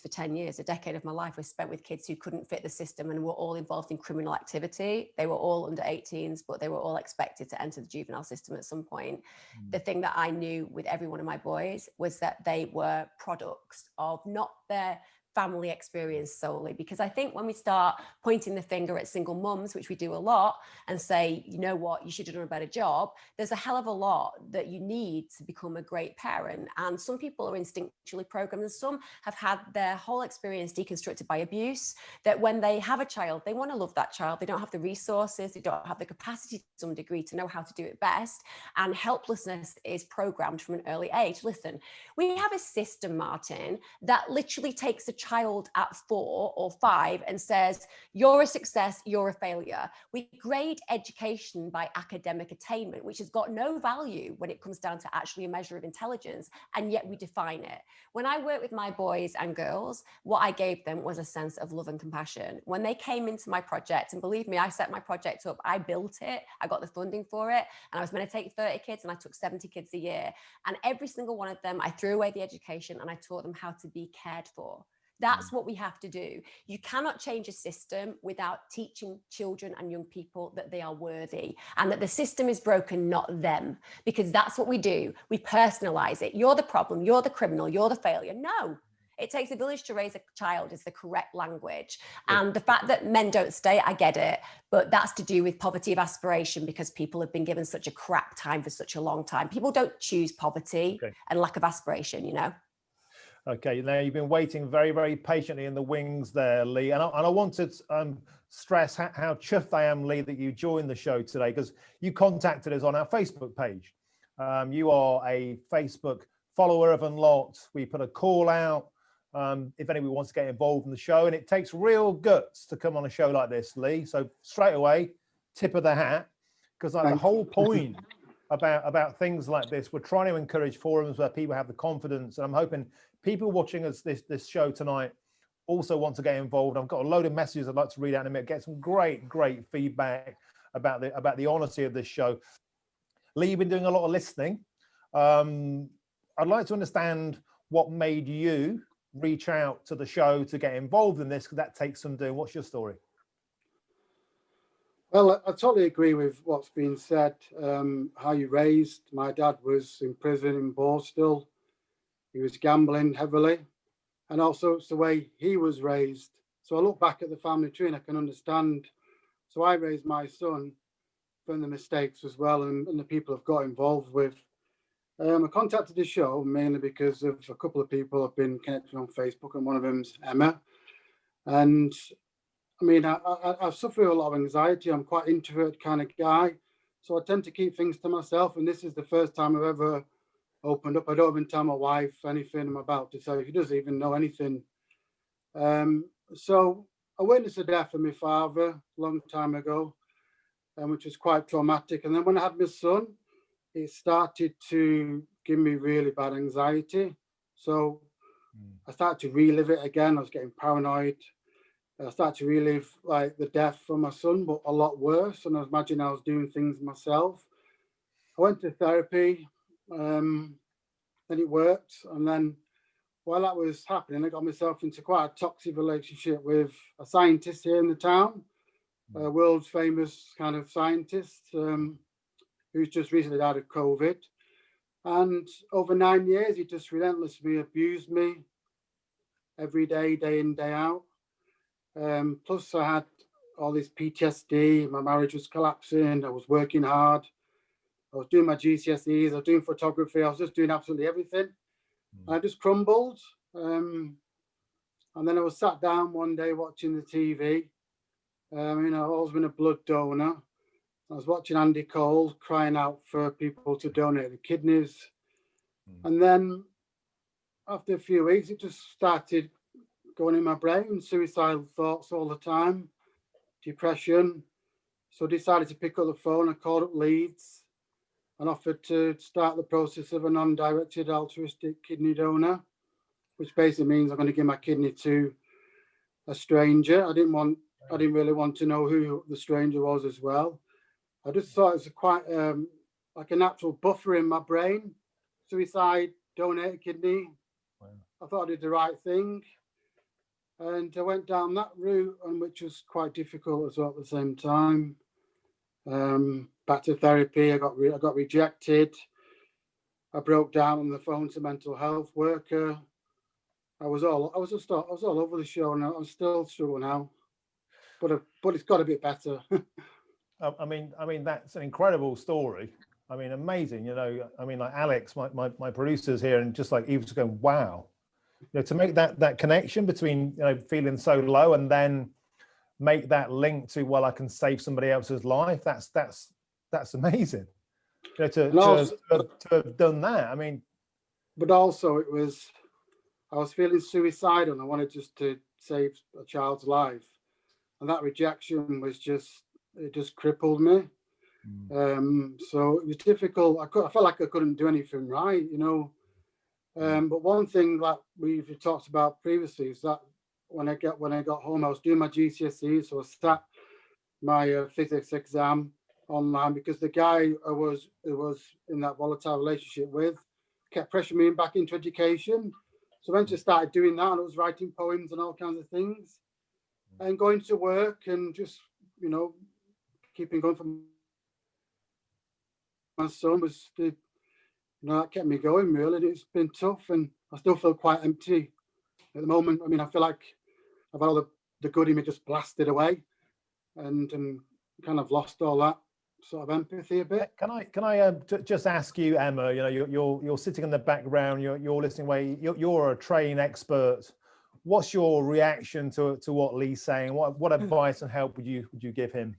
10 years. A decade of my life was spent with kids who couldn't fit the system and were all involved in criminal activity. They were all under 18s, but they were all expected to enter the juvenile system at some point. The thing that I knew with every one of my boys was that they were products of not their family experience solely, because I think when we start pointing the finger at single mums, which we do a lot, and say, you know what, you should have done a better job, there's a hell of a lot that you need to become a great parent. And some people are instinctually programmed, and some have had their whole experience deconstructed by abuse, that when they have a child, they want to love that child. They don't have the resources, they don't have the capacity to some degree to know how to do it best. And helplessness is programmed from an early age. Listen, we have a system, Martin, that literally takes a child at 4 or 5 and says, you're a success, you're a failure. We grade education by academic attainment, which has got no value when it comes down to actually a measure of intelligence, and yet we define it. When I work with my boys and girls, what I gave them was a sense of love and compassion. When they came into my project, and believe me, I set my project up, I built it, I got the funding for it, and I was meant to take 30 kids and I took 70 kids a year. And every single one of them, I threw away the education and I taught them how to be cared for. That's what we have to do. You cannot change a system without teaching children and young people that they are worthy and that the system is broken, not them, because that's what we do. We personalize it. You're the problem, you're the criminal, you're the failure. No, it takes a village to raise a child is the correct language. And the fact that men don't stay, I get it, but that's to do with poverty of aspiration, because people have been given such a crap time for such a long time. People don't choose poverty and lack of aspiration, you know?
Okay, now you've been waiting very, very patiently in the wings there, Lee. And I want to stress how chuffed I am, Lee, that you joined the show today, because you contacted us on our Facebook page. You are a Facebook follower of Unlocked. We put a call out if anybody wants to get involved in the show, and it takes real guts to come on a show like this, Lee. So straight away, tip of the hat, because like the whole point about things like this, we're trying to encourage forums where people have the confidence, and I'm hoping people watching us this show tonight also want to get involved. I've got a load of messages I'd like to read out in a minute, get some great feedback about the honesty of this show. Lee, you've been doing a lot of listening. I'd like to understand what made you reach out to the show to get involved in this, because that takes some doing. What's your story?
Well, I totally agree with what's been said. How you raised, my dad was in prison in Borstal. He was gambling heavily, and also it's the way he was raised. So I look back at the family tree and I can understand. So I raised my son from the mistakes as well, and the people I've got involved with. I contacted the show mainly because of a couple of people I've been connected on Facebook, and one of them's Emma. And I mean, I suffer a lot of anxiety. I'm quite introvert kind of guy, so I tend to keep things to myself. And this is the first time I've ever opened up. I don't even tell my wife anything I'm about to say. She doesn't even know anything. So I witnessed the death of my father a long time ago, which was quite traumatic. And then when I had my son, it started to give me really bad anxiety. So I started to relive it again. I was getting paranoid. I started to relive like the death from my son, but a lot worse. And I was imagining I was doing things myself. I went to therapy, and it worked. And then while that was happening, I got myself into quite a toxic relationship with a scientist here in the town, a world's famous kind of scientist, who's just recently died of COVID. And over 9 years, he just relentlessly abused me every day, day in, day out. Plus, I had all this PTSD. My marriage was collapsing. I was working hard. I was doing my GCSEs. I was doing photography. I was just doing absolutely everything. And I just crumbled. And then I was sat down one day watching the TV. I've always been a blood donor. I was watching Andy Cole crying out for people to donate the kidneys. And then after a few weeks, it just started going in my brain, suicidal thoughts all the time, depression. So I decided to pick up the phone. I called up Leeds and offered to start the process of a non-directed altruistic kidney donor, which basically means I'm going to give my kidney to a stranger. I didn't really want to know who the stranger was as well. I just thought it was quite like a natural buffer in my brain. Suicide, donate a kidney. Wow. I thought I did the right thing. And I went down that route, and which was quite difficult as well at the same time. Back to therapy, I got rejected. I broke down on the phone to mental health worker. I was all over the show, and I'm still struggling now. But it's got to be better.
I mean, that's an incredible story. I mean, amazing. I mean, like Alex, my producer's here, and just like he was going, wow. To make that connection between feeling so low and then make that link to, well, I can save somebody else's life. That's amazing. To have done that. I mean,
but also I was feeling suicidal, and I wanted just to save a child's life, and that rejection was just crippled me. So it was difficult. I felt like I couldn't do anything right, But one thing that we've talked about previously is that when I got home, I was doing my GCSEs, so I sat my physics exam online because the guy I was in that volatile relationship with kept pressuring me back into education. So eventually started doing that, and I was writing poems and all kinds of things, and going to work and just keeping going for my son was that kept me going really. It's been tough, and I still feel quite empty at the moment. I mean, I feel like I've had all the good in me just blasted away, and kind of lost all that sort of empathy a bit.
Can I just ask you, Emma? You're sitting in the background. You're listening away. You're a trained expert. What's your reaction to what Lee's saying? What advice and help would you give him?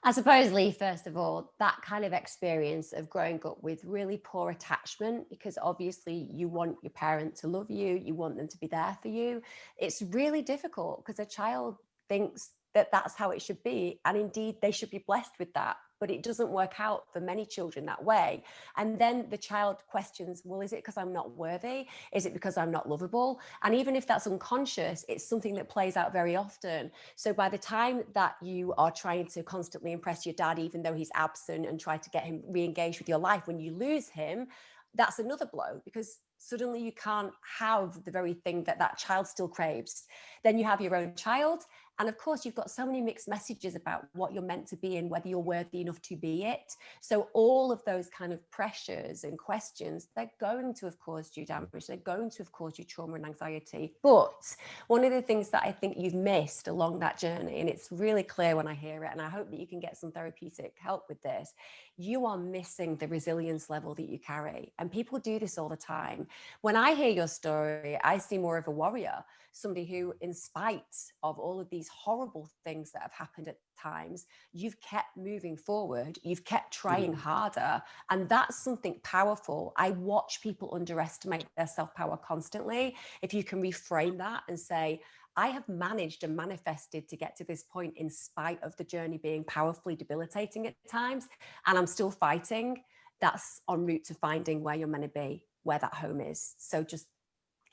I suppose, Lee, first of all, that kind of experience of growing up with really poor attachment, because obviously you want your parent to love you, you want them to be there for you. It's really difficult because a child thinks that that's how it should be. And indeed, they should be blessed with that. But it doesn't work out for many children that way. And then the child questions, well, is it because I'm not worthy? Is it because I'm not lovable? And even if that's unconscious, it's something that plays out very often. So by the time that you are trying to constantly impress your dad, even though he's absent, and try to get him re-engaged with your life, when you lose him, that's another blow, because suddenly you can't have the very thing that child still craves. Then you have your own child. And of course, you've got so many mixed messages about what you're meant to be and whether you're worthy enough to be it. So all of those kind of pressures and questions, they're going to have caused you damage. They're going to have caused you trauma and anxiety. But one of the things that I think you've missed along that journey, and it's really clear when I hear it, and I hope that you can get some therapeutic help with this, you are missing the resilience level that you carry. And people do this all the time. When I hear your story, I see more of a warrior, somebody who, in spite of all of these these horrible things that have happened at times, you've kept moving forward, you've kept trying harder, and that's something powerful. I watch people underestimate their self-power constantly. If you can reframe that and say, I have managed and manifested to get to this point in spite of the journey being powerfully debilitating at times, and I'm still fighting, that's en route to finding where you're meant to be, where that home is. So just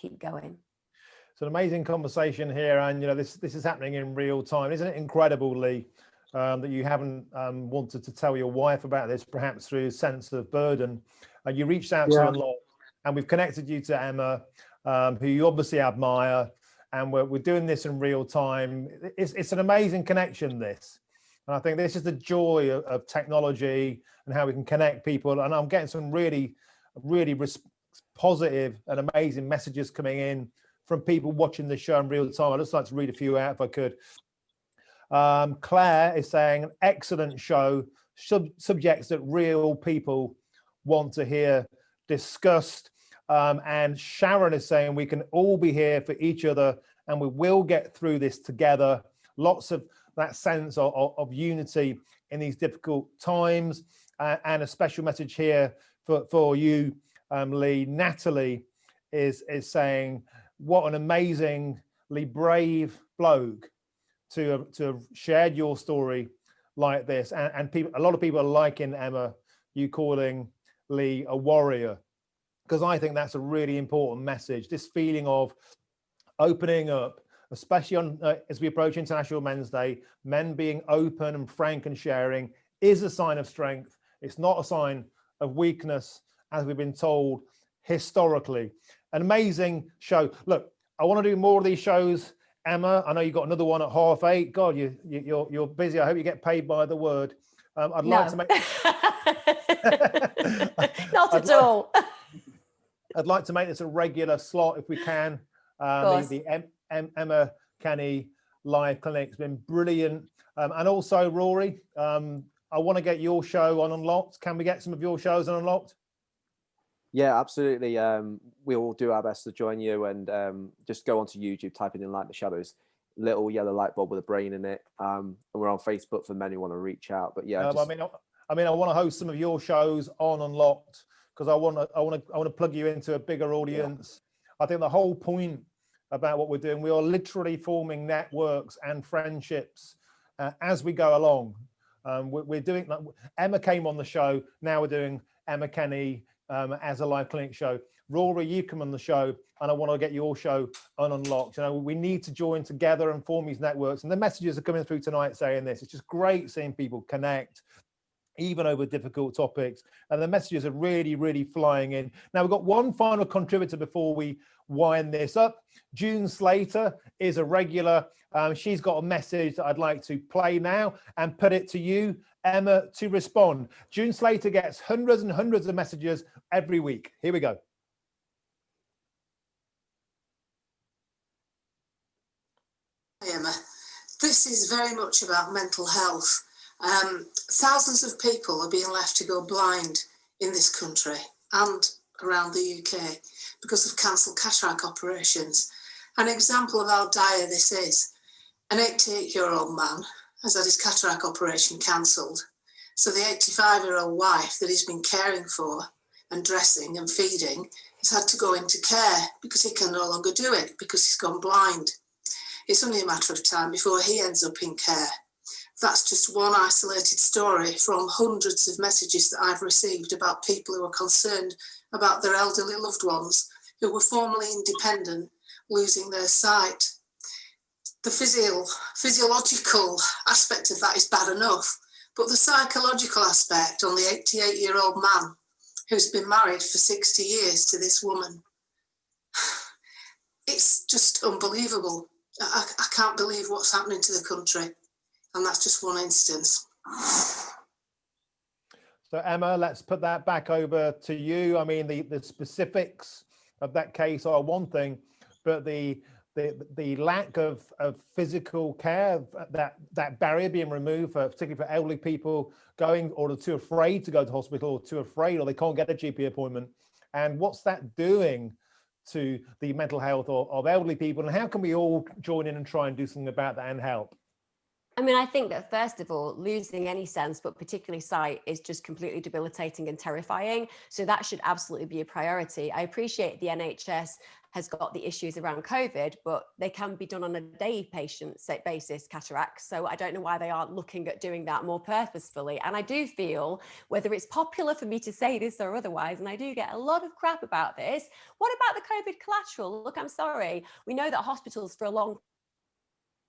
keep going.
It's an amazing conversation here, and this is happening in real time. Isn't it incredible, Lee, that you haven't wanted to tell your wife about this, perhaps through a sense of burden? You reached out to Unlock, and we've connected you to Emma, who you obviously admire, and we're doing this in real time. It's an amazing connection, this. And I think this is the joy of technology and how we can connect people. And I'm getting some really, really positive and amazing messages coming in from people watching the show in real time. I'd just like to read a few out if I could. Claire is saying, an excellent show, subjects that real people want to hear discussed. And Sharon is saying, we can all be here for each other and we will get through this together. Lots of that sense of unity in these difficult times. And a special message here for you, Lee. Natalie is saying, what an amazingly brave bloke to have shared your story like this. And people, a lot of people are liking, Emma, you calling Lee a warrior, because I think that's a really important message. This feeling of opening up, especially on as we approach International Men's Day, men being open and frank and sharing is a sign of strength. It's not a sign of weakness, as we've been told historically. An amazing show. Look, I want to do more of these shows. Emma, I know you've got another one at 8:30. God, you're busy. I hope you get paid by the word. I'd like to make
not at all.
I'd like to make this a regular slot if we can. The Emma Kenny live clinic's been brilliant. And also, Rory, I want to get your show on Unlocked. Can we get some of your shows on Unlocked?
Yeah, absolutely. We will do our best to join you, and just go onto YouTube, type in Enlighten The Shadows, little yellow light bulb with a brain in it. And we're on Facebook for men who want to reach out. But yeah,
I want to host some of your shows on Unlocked, because I want to plug you into a bigger audience. Yeah. I think the whole point about what we're doing, we are literally forming networks and friendships as we go along. We're doing, like, Emma came on the show. Now we're doing Emma Kenny as a live clinic show. Rory, you come on the show, and I want to get your show on Unlocked. We need to join together and form these networks. And the messages are coming through tonight saying this. It's just great seeing people connect, even over difficult topics. And the messages are really, really flying in. Now, we've got one final contributor before we wind this up. June Slater is a regular. She's got a message that I'd like to play now and put it to you, Emma, to respond. June Slater gets hundreds and hundreds of messages every week. Here we go.
Hi, Emma. This is very much about mental health. Thousands of people are being left to go blind in this country and around the UK because of cancelled cataract operations. An example of how dire this is: an 88-year-old man has had his cataract operation cancelled. So the 85-year-old wife that he's been caring for and dressing and feeding has had to go into care because he can no longer do it because he's gone blind. It's only a matter of time before he ends up in care. That's just one isolated story from hundreds of messages that I've received about people who are concerned about their elderly loved ones who were formerly independent, losing their sight. The physiological aspect of that is bad enough, but the psychological aspect on the 88-year-old man who's been married for 60 years to this woman, it's just unbelievable. I can't believe what's happening to the country. And that's just one instance.
So Emma, let's put that back over to you. I mean, the specifics of that case are one thing, but the lack of physical care, that barrier being removed, particularly for elderly people going, or too afraid to go to hospital, or too afraid, or they can't get a GP appointment. And what's that doing to the mental health of elderly people, and how can we all join in and try and do something about that and help?
I mean, I think that first of all, losing any sense, but particularly sight, is just completely debilitating and terrifying. So that should absolutely be a priority. I appreciate the NHS has got the issues around COVID, but they can be done on a day patient basis, cataracts. So I don't know why they aren't looking at doing that more purposefully. And I do feel, whether it's popular for me to say this or otherwise, and I do get a lot of crap about this, what about the COVID collateral? Look, I'm sorry. We know that hospitals for a long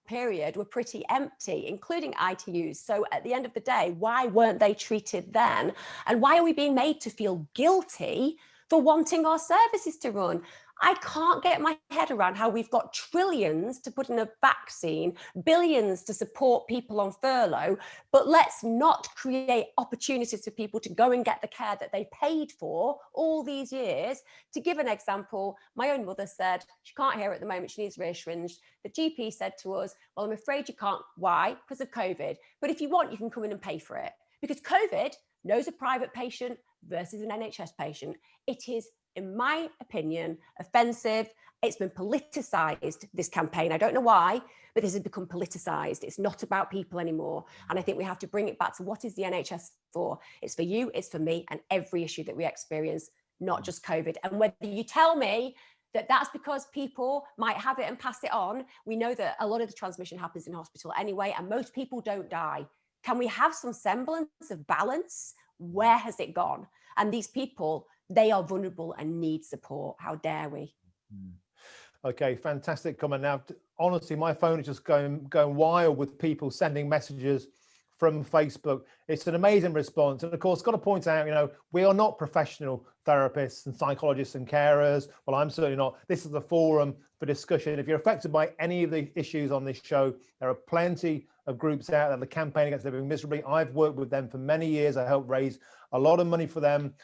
period were pretty empty, including ITUs. So at the end of the day, why weren't they treated then? And why are we being made to feel guilty for wanting our services to run? I can't get my head around how we've got trillions to put in a vaccine, billions to support people on furlough, but let's not create opportunities for people to go and get the care that they paid for all these years. To give an example, my own mother said she can't hear at the moment, she needs reassurance. The GP said to us, well, I'm afraid you can't. Why? Because of COVID. But if you want, you can come in and pay for it. Because COVID knows a private patient versus an NHS patient. It is, in my opinion, offensive. It's been politicized, this campaign. I don't know why, but this has become politicized. It's not about people anymore. And I think we have to bring it back to what is the NHS for? It's for you, it's for me, and every issue that we experience, not just COVID. And whether you tell me that that's because people might have it and pass it on, we know that a lot of the transmission happens in hospital anyway, and most people don't die. Can we have some semblance of balance? Where has it gone? And these people, they are vulnerable and need support. How dare we?
Okay, fantastic comment. Now, honestly, my phone is just going wild with people sending messages from Facebook. It's an amazing response. And of course, got to point out, you know, we are not professional therapists and psychologists and carers. Well, I'm certainly not. This is a forum for discussion. If you're affected by any of the issues on this show, there are plenty of groups out there, the Campaign Against Living Miserably. I've worked with them for many years. I helped raise a lot of money for them.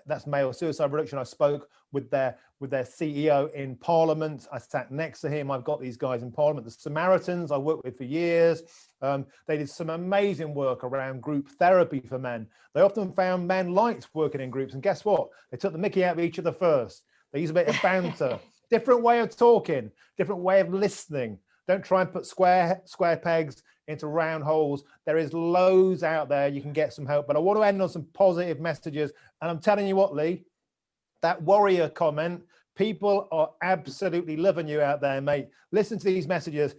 That's male suicide reduction. I spoke with their CEO in Parliament. I sat next to him. I've got these guys in Parliament. The Samaritans I worked with for years. They did some amazing work around group therapy for men. They often found men liked working in groups. And guess what? They took the mickey out of each other first. They use a bit of banter, different way of talking, different way of listening. Don't try and put square pegs into round holes. There is loads out there. You can get some help. But I want to end on some positive messages. And I'm telling you what, Lee, that warrior comment, people are absolutely loving you out there, mate. Listen to these messages.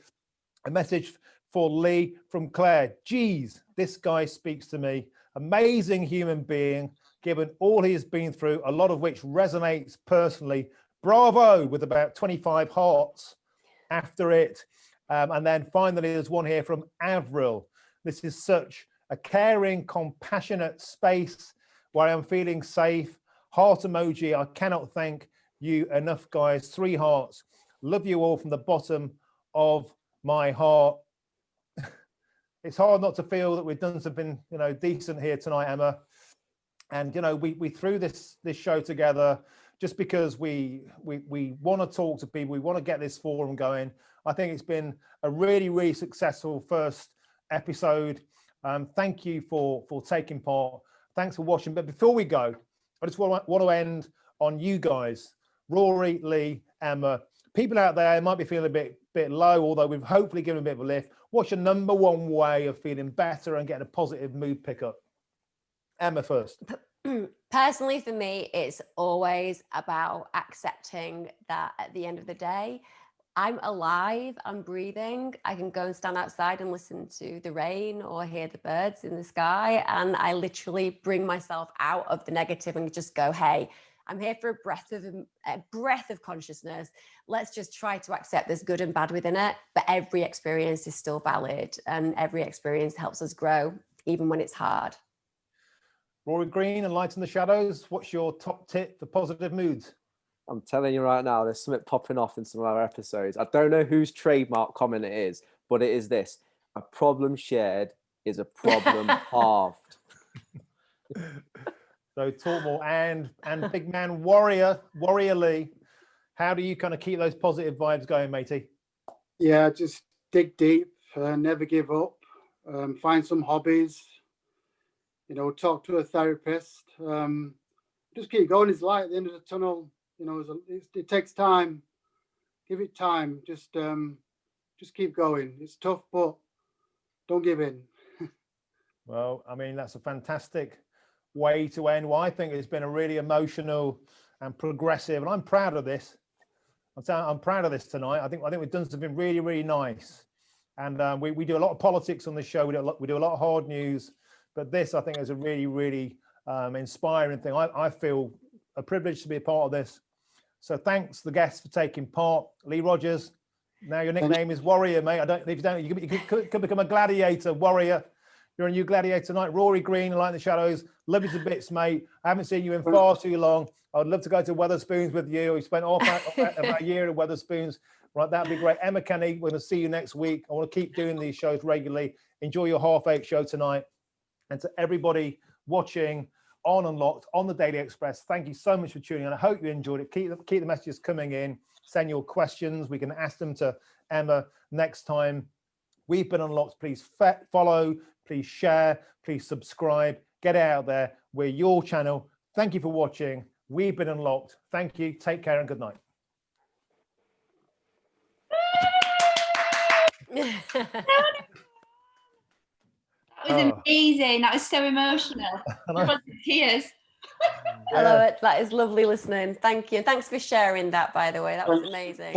A message for Lee from Claire. Geez, this guy speaks to me. Amazing human being, given all he has been through, a lot of which resonates personally. Bravo, with about 25 hearts after it. And then finally, there's one here from Avril. This is such a caring, compassionate space where I'm feeling safe. Heart emoji. I cannot thank you enough, guys. 3 hearts. Love you all from the bottom of my heart. It's hard not to feel that we've done something, you know, decent here tonight, Emma. And, you know, we threw this show together just because we want to talk to people. We want to get this forum going. I think it's been a really, really successful first episode. Thank you for taking part. Thanks for watching. But before we go, I just want to end on you guys, Rory, Lee, Emma. People out there might be feeling a bit low, although we've hopefully given a bit of a lift. What's your number one way of feeling better and getting a positive mood pickup? Emma first.
Personally, for me, it's always about accepting that at the end of the day, I'm alive, I'm breathing. I can go and stand outside and listen to the rain or hear the birds in the sky. And I literally bring myself out of the negative and just go, hey, I'm here for a breath of consciousness. Let's just try to accept there's good and bad within it. But every experience is still valid, and every experience helps us grow, even when it's hard.
Rory Green, Enlighten the Shadows. What's your top tip for positive moods?
I'm telling you right now, there's something popping off in some of our episodes. I don't know whose trademark comment it is, but it is this: a problem shared is a problem halved.
So talk more. And big man Warrior Lee, how do you kind of keep those positive vibes going, matey?
Yeah, just dig deep, never give up, find some hobbies, you know, talk to a therapist, just keep going. There's light at the end of the tunnel. You know, it takes time. Give it time. Just keep going. It's tough, but don't give in.
Well, I mean, that's a fantastic way to end. Well, I think it's been a really emotional and progressive, and I'm proud of this. I'm proud of this tonight. I think we've done something really, really nice. And we do a lot of politics on the show. We do a lot of hard news, but this, I think, is a really, really inspiring thing. I feel a privilege to be a part of this. So thanks the guests for taking part. Lee Rodgers, now your nickname is Warrior, mate. You could become a gladiator, Warrior. You're a new gladiator tonight. Rory Green, Enlighten The Shadows. Love you to bits, mate. I haven't seen you in far too long. I'd love to go to Wetherspoons with you. We spent about a year at Wetherspoons. Right, that'd be great. Emma Kenny, we're going to see you next week. I want to keep doing these shows regularly. Enjoy your 8:30 show tonight. And to everybody watching on Unlocked on the Daily Express, thank you so much for tuning in. I hope you enjoyed it. Keep the messages coming in. Send your questions. We can ask them to Emma next time. We've been Unlocked. Please follow, please share, please subscribe. Get it out there. We're your channel. Thank you for watching. We've been Unlocked. Thank you. Take care and good night.
That was amazing. That was so emotional. Tears.
I love it. That is lovely listening. Thank you. Thanks for sharing that, by the way. That was amazing.